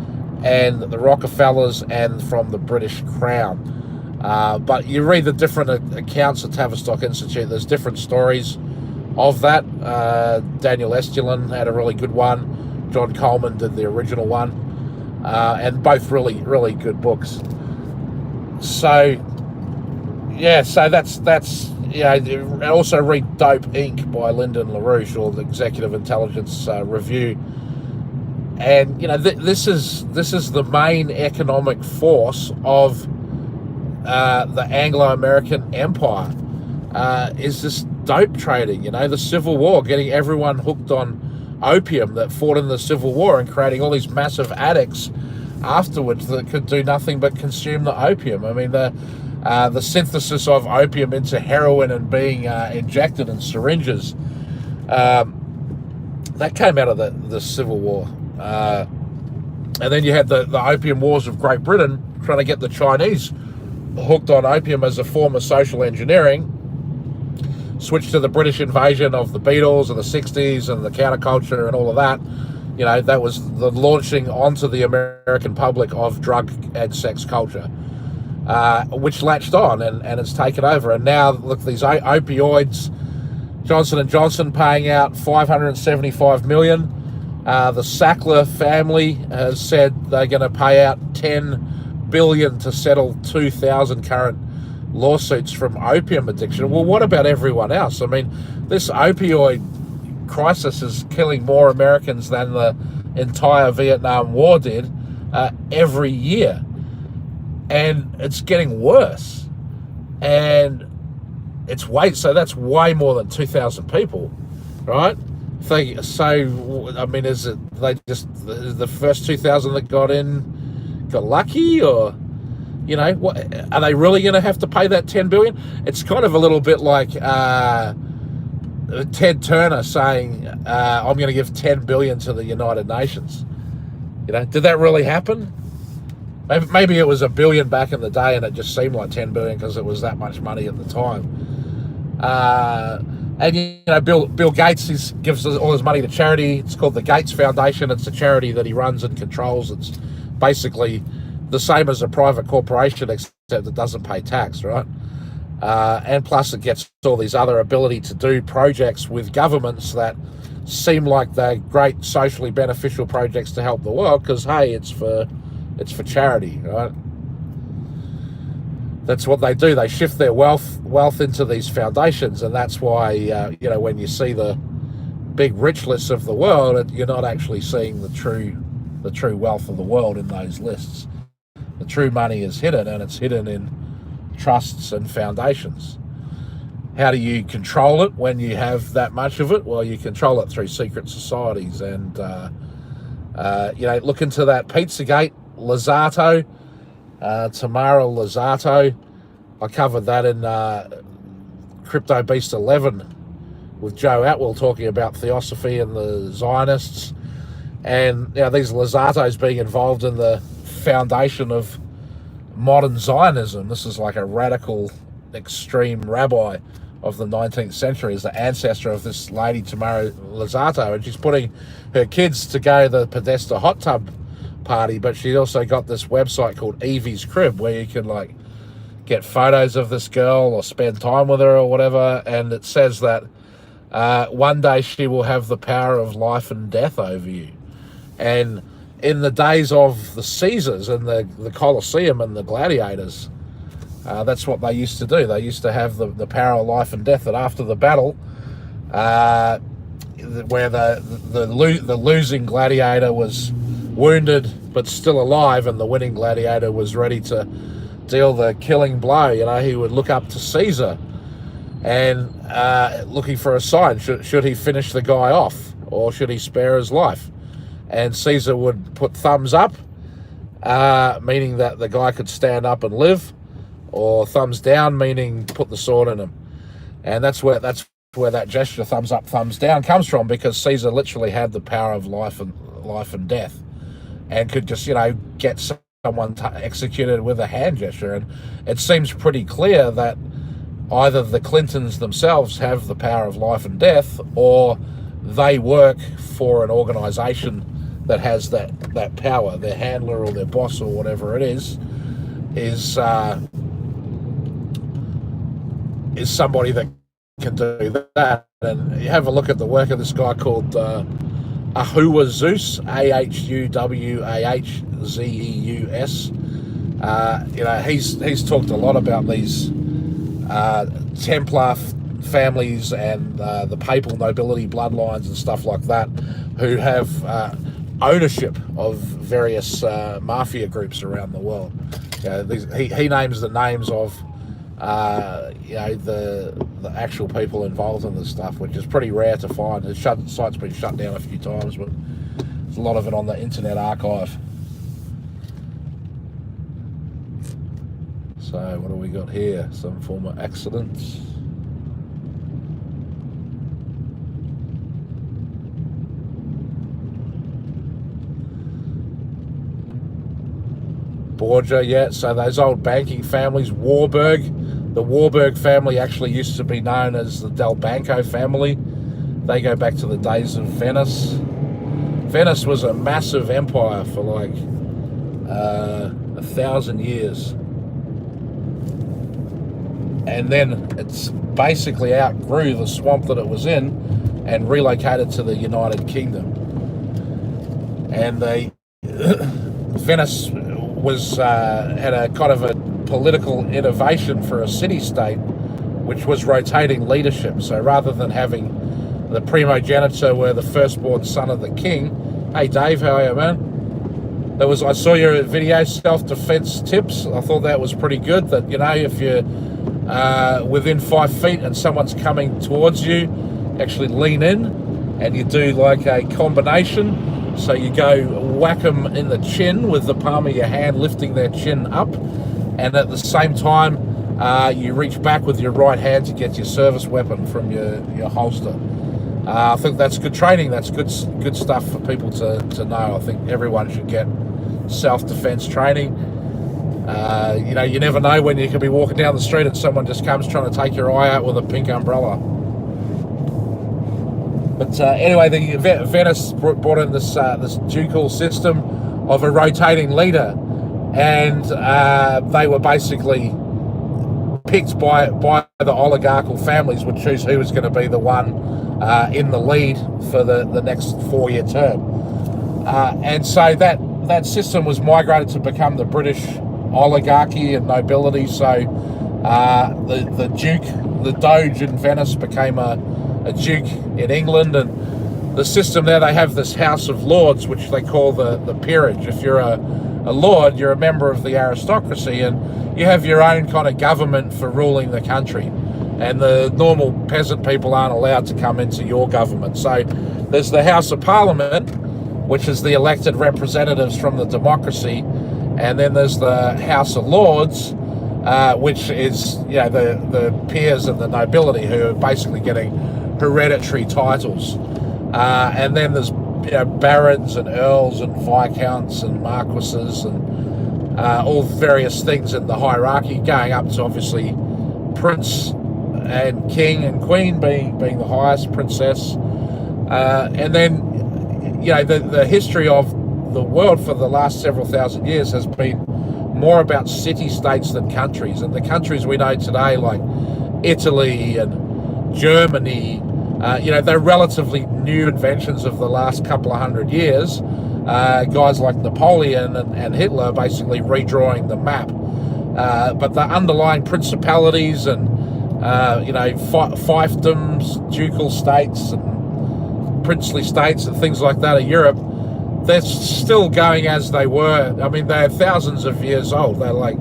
S1: and the Rockefellers and from the British Crown. But you read the different accounts of Tavistock Institute, there's different stories of that. Daniel Estulin had a really good one. John Coleman did the original one. And both really, really good books. So that's also read Dope Inc. by Lyndon LaRouche, or the Executive Intelligence Review. And this is the main economic force of the Anglo-American Empire, is this dope trading. The Civil War, getting everyone hooked on opium that fought in the Civil War, and creating all these massive addicts afterwards that could do nothing but consume the opium. I mean, the synthesis of opium into heroin and being injected in syringes, that came out of the Civil War. And then you had the opium wars of Great Britain, trying to get the Chinese hooked on opium as a form of social engineering. Switched to the British invasion of the Beatles in the 60s and the counterculture and all of that. That was the launching onto the American public of drug and sex culture, which latched on and it's taken over. And now, look, these opioids, Johnson & Johnson paying out $575 million. The Sackler family has said they're going to pay out $10 billion to settle 2,000 current lawsuits from opium addiction. Well, what about everyone else? I mean, this opioid crisis is killing more Americans than the entire Vietnam War did every year, and it's getting worse, and so that's way more than 2,000 people, right? So I mean, is it the first 2,000 that got lucky, or what are they really going to have to pay that $10 billion? It's kind of a little bit like Ted Turner saying, I'm going to give $10 billion to the United Nations. Did that really happen? Maybe it was $1 billion back in the day, and it just seemed like $10 billion because it was that much money at the time. And Bill Gates gives all his money to charity. It's called the Gates Foundation. It's a charity that he runs and controls. It's basically the same as a private corporation, except it doesn't pay tax, right? And plus it gets all these other ability to do projects with governments that seem like they're great socially beneficial projects to help the world, because hey, it's for charity, right? That's what they do. They shift their wealth into these foundations, and that's why when you see the big rich lists of the world, you're not actually seeing the true wealth of the world in those lists. The true money is hidden, and it's hidden in trusts and foundations. How do you control it when you have that much of it? Well, you control it through secret societies, and look into that Pizzagate, Lozzato. Tamara Lozzato. I covered that in Crypto Beast 11 with Joe Atwell, talking about theosophy and the Zionists, and these Lozzatos being involved in the foundation of modern Zionism. This is like a radical, extreme rabbi of the 19th century, is the ancestor of this lady Tamara Lozzato, and she's putting her kids to go to the Podesta hot tub party, but she also got this website called Evie's Crib, where you can get photos of this girl or spend time with her or whatever, and it says that one day she will have the power of life and death over you. And in the days of the Caesars and the Colosseum and the gladiators, that's what they used to do. They used to have the power of life and death, that after the battle, where the losing gladiator was wounded but still alive, and the winning gladiator was ready to deal the killing blow, he would look up to Caesar and looking for a sign. Should he finish the guy off, or should he spare his life? And Caesar would put thumbs up, meaning that the guy could stand up and live, or thumbs down, meaning put the sword in him. And that's where that gesture, thumbs up, thumbs down, comes from, because Caesar literally had the power of life and death, and could just get someone executed with a hand gesture. And it seems pretty clear that either the Clintons themselves have the power of life and death, or they work for an organization that has that power. Their handler or their boss or whatever it is somebody that can do that. And you have a look at the work of this guy called Ahuwa Zeus, Ahwazzeus. He's talked a lot about these Templar families and the papal nobility bloodlines and stuff like that, who have ownership of various mafia groups around the world. He names the names of the actual people involved in this stuff, which is pretty rare to find. The site's been shut down a few times, but there's a lot of it on the Internet Archive. So what do we got here? Some former accidents. Borgia, yeah, so those old banking families, Warburg. The Warburg family actually used to be known as the Del Banco family. They go back to the days of Venice. Venice was a massive empire for 1,000 years. And then it's basically outgrew the swamp that it was in and relocated to the United Kingdom. And Venice had a kind of a political innovation for a city-state, which was rotating leadership. So rather than having the primogeniture, where the firstborn son of the king. Hey Dave, how are you, man? I saw your video, self-defense tips. I thought that was pretty good. That if you're within 5 feet and someone's coming towards you, actually lean in, and you do like a combination. So you go whack them in the chin with the palm of your hand, lifting their chin up, and at the same time you reach back with your right hand to get your service weapon from your holster. I think that's good training. That's good stuff for people to know. I think everyone should get self-defense training. You never know when you could be walking down the street and someone just comes trying to take your eye out with a pink umbrella. But anyway, Venice brought in this ducal system of a rotating leader, and they were basically picked by the oligarchical families would choose who was going to be the one in the lead for the next 4-year term. And so that system was migrated to become the British oligarchy and nobility. So the Duke, the Doge in Venice became a Duke in England, and the system there, they have this House of Lords, which they call the peerage. If you're a lord, you're a member of the aristocracy, and you have your own kind of government for ruling the country, and the normal peasant people aren't allowed to come into your government. So there's the House of Parliament, which is the elected representatives from the democracy, and then there's the House of Lords, which is the peers and the nobility who are basically getting hereditary titles, and then there's barons and earls and viscounts and marquises and all various things in the hierarchy, going up to obviously prince and king and queen being the highest, princess, and then the history of the world for the last several thousand years has been more about city-states than countries. And the countries we know today, like Italy and Germany, they're relatively new inventions of the last couple of hundred years. Guys like Napoleon and Hitler basically redrawing the map. But the underlying principalities and, fiefdoms, ducal states and princely states and things like that of Europe, they're still going as they were. I mean, they're thousands of years old. They're like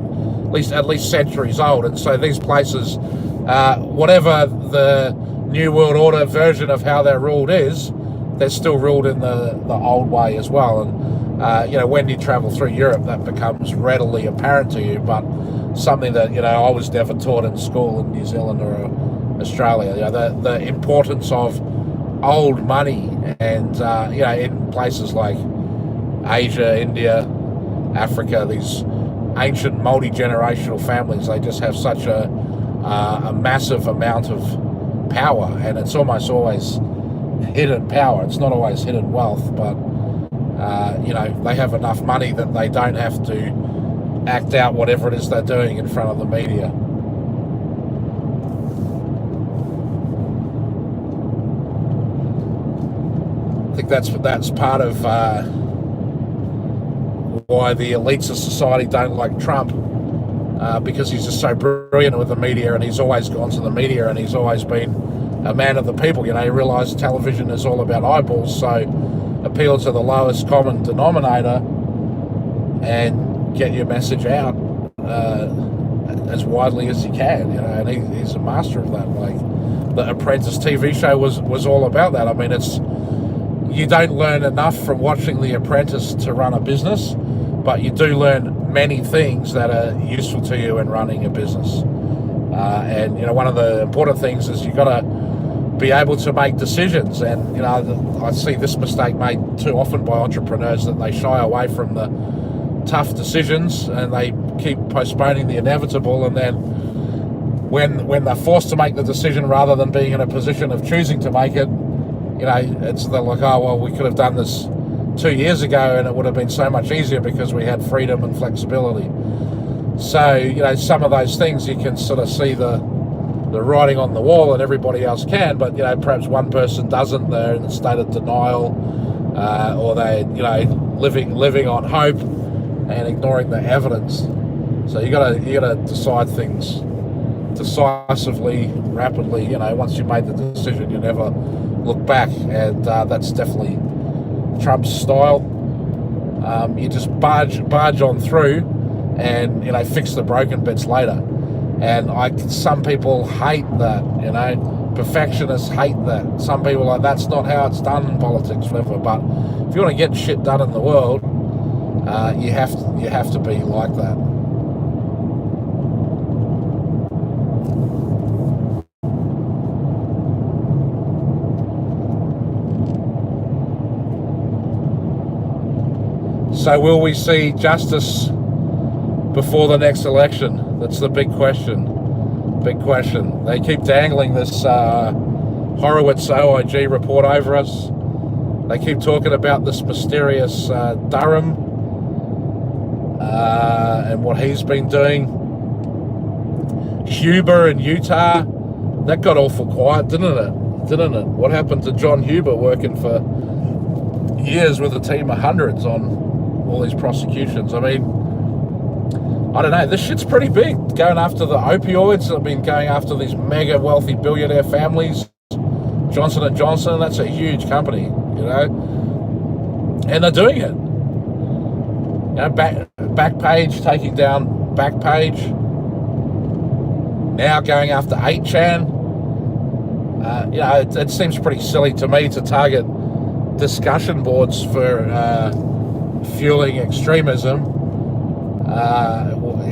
S1: at least centuries old. And so these places, whatever the New World Order version of how they're ruled is, they're still ruled in the old way as well. And when you travel through Europe, that becomes readily apparent to you. But something that I was never taught in school in New Zealand or Australia. The importance of old money, and in places like Asia, India, Africa, these ancient multi-generational families, they just have such a massive amount of power, and it's almost always hidden power. It's not always hidden wealth, but they have enough money that they don't have to act out whatever it is they're doing in front of the media. I think that's part of why the elites of society don't like Trump, because he's just so brilliant with the media, and he's always gone to the media, and he's always been a man of the people. He realised television is all about eyeballs, so appeal to the lowest common denominator and get your message out as widely as you can. And he's a master of that. Like the Apprentice TV show was all about that. I mean, you don't learn enough from watching The Apprentice to run a business, but you do learn many things that are useful to you in running a business. And one of the important things is you've got to be able to make decisions. And I see this mistake made too often by entrepreneurs, that they shy away from the tough decisions and they keep postponing the inevitable, and then when they're forced to make the decision rather than being in a position of choosing to make it, they're like, oh well, we could have done this 2 years ago and it would have been so much easier because we had freedom and flexibility. So some of those things you can sort of see the writing on the wall, and everybody else can, but perhaps one person doesn't. They're in a state of denial, or they living on hope and ignoring the evidence. So you gotta decide things decisively, rapidly. Once you made the decision, you never look back, and that's definitely Trump's style. You just barge on through, and fix the broken bits later. And some people hate that. Perfectionists hate that. Some people are like, that's not how it's done in politics, whatever. But if you want to get shit done in the world, you have to be like that. So will we see justice before the next election? That's the big question. They keep dangling this Horowitz OIG report over us. They keep talking about this mysterious Durham and what he's been doing. Huber in Utah, that got awful quiet, didn't it? What happened to John Huber working for years with a team of hundreds on all these prosecutions? I mean, I don't know, this shit's pretty big. Going after the opioids, I've been going after these mega wealthy billionaire families. Johnson & Johnson, that's a huge company, you know, and they're doing it. You know, Backpage taking down Backpage, now going after 8chan. You know, it seems pretty silly to me to target discussion boards for fueling extremism.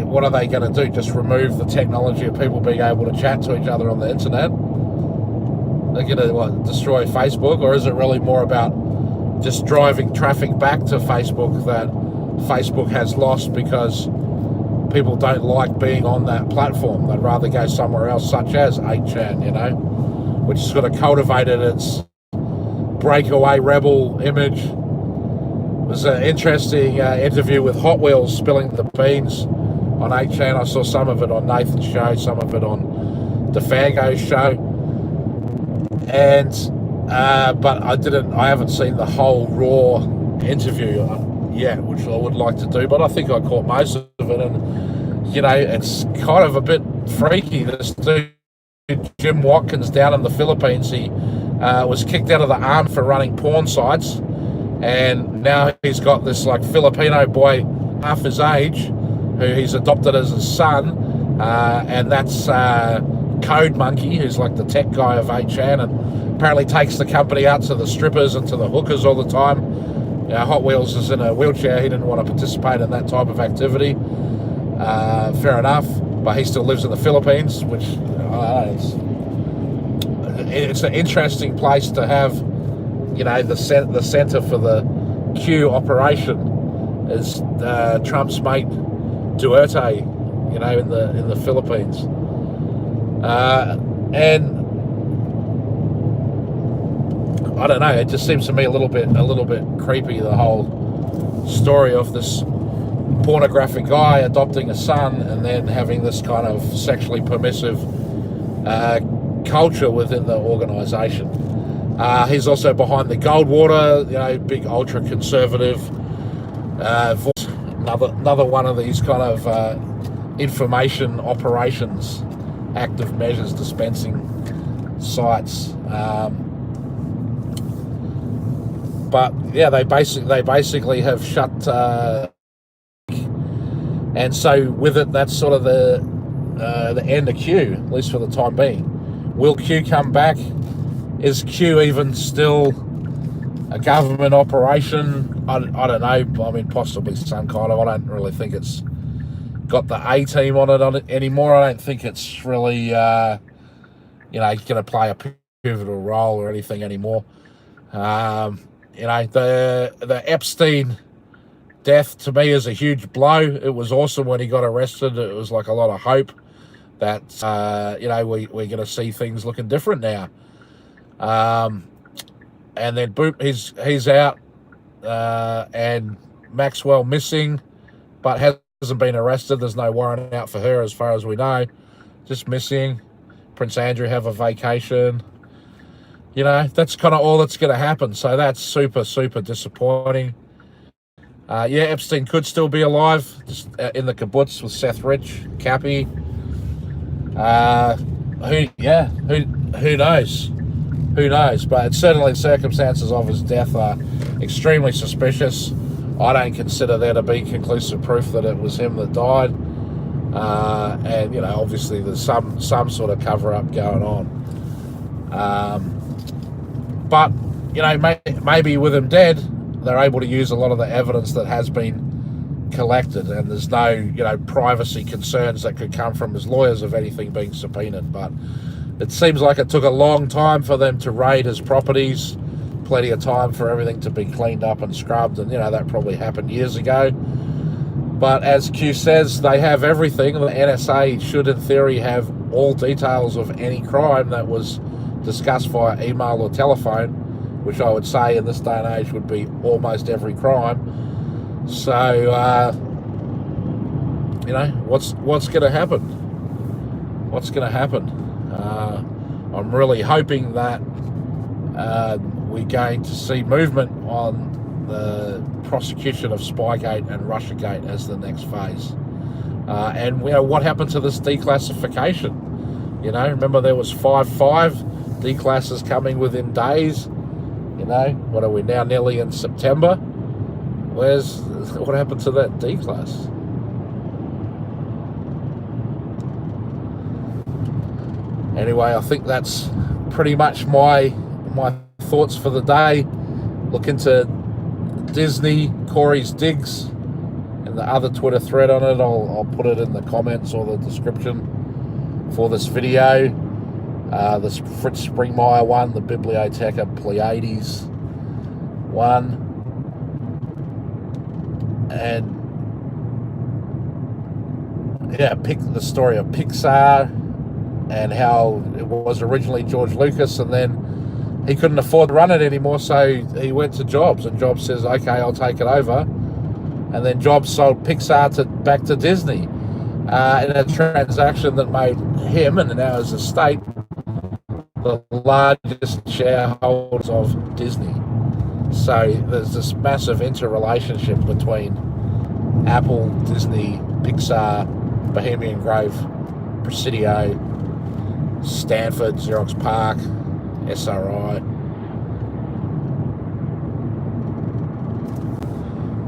S1: What are they going to do? Just remove the technology of people being able to chat to each other on the internet? They're going to destroy Facebook, or is it really more about just driving traffic back to Facebook that Facebook has lost because people don't like being on that platform? They'd rather go somewhere else, such as 8chan, you know, which has sort of cultivated its breakaway rebel image. It was an interesting interview with Hot Wheels spilling the beans on 8chan. I saw some of it on Nathan's show, some of it on DeFango's show. And but I haven't seen the whole raw interview yet, which I would like to do, but I think I caught most of it. And you know, it's kind of a bit freaky. This dude, Jim Watkins, down in the Philippines, he was kicked out of the army for running porn sites, and now he's got this like Filipino boy half his age who he's adopted as his son, and that's Code Monkey, who's like the tech guy of 8chan, and apparently takes the company out to the strippers and to the hookers all the time. You know, Hot Wheels is in a wheelchair. He didn't want to participate in that type of activity. Fair enough, but he still lives in the Philippines, which it's an interesting place to have. You know, the center for the Q operation is Trump's mate Duterte. You know, in the Philippines. And I don't know, it just seems to me a little bit creepy, the whole story of this pornographic guy adopting a son and then having this kind of sexually permissive culture within the organization. He's also behind the Goldwater, you know, big ultra conservative voice. Another one of these kind of information operations, active measures dispensing sites. But yeah, they basically have shut, and so with it, that's sort of the end of Q, at least for the time being. Will Q come back? Is Q even still a government operation? I don't know. I mean, possibly some kind of. I don't really think it's got the A team on it anymore. I don't think it's really, going to play a pivotal role or anything anymore. The Epstein death to me is a huge blow. It was awesome when he got arrested. It was like a lot of hope that we're going to see things looking different now. And then boop, he's out, and Maxwell missing, but hasn't been arrested. There's no warrant out for her as far as we know. Just missing. Prince Andrew have a vacation. You know, that's kind of all that's going to happen. So that's super, super disappointing. Epstein could still be alive, just in the kibbutz with Seth Rich, Cappy. Who knows? Who knows? But certainly circumstances of his death are extremely suspicious. I don't consider there to be conclusive proof that it was him that died. And, you know, obviously there's some sort of cover-up going on. But, you know, maybe with him dead, they're able to use a lot of the evidence that has been collected, and there's no, you know, privacy concerns that could come from his lawyers of anything being subpoenaed. But it seems like it took a long time for them to raid his properties, plenty of time for everything to be cleaned up and scrubbed, and, you know, that probably happened years ago. But as Q says, they have everything. The NSA should, in theory, have all details of any crime that was discuss via email or telephone, which I would say in this day and age would be almost every crime. So, you know, what's going to happen? What's going to happen? I'm really hoping that we're going to see movement on the prosecution of Spygate and Russiagate as the next phase. And you know, what happened to this declassification? You know, remember there was 5 declasses coming within days. You know, what are we now, nearly in September? What happened to that declass? Anyway, I think that's pretty much my thoughts for the day. Look into Disney, Corey's digs, and the other Twitter thread on it. I'll put it in the comments or the description for this video. The Fritz Springmeier one, the Bibliotheca Pleiades one, and yeah, the story of Pixar and how it was originally George Lucas, and then he couldn't afford to run it anymore, so he went to Jobs, and Jobs says, okay, I'll take it over. And then Jobs sold Pixar back to Disney in a transaction that made him, and now his estate, the largest shareholders of Disney. So there's this massive interrelationship between Apple, Disney, Pixar, Bohemian Grove, Presidio, Stanford, Xerox Park, SRI.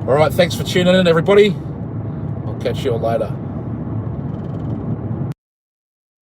S1: All right, thanks for tuning in, everybody. I'll catch you all later.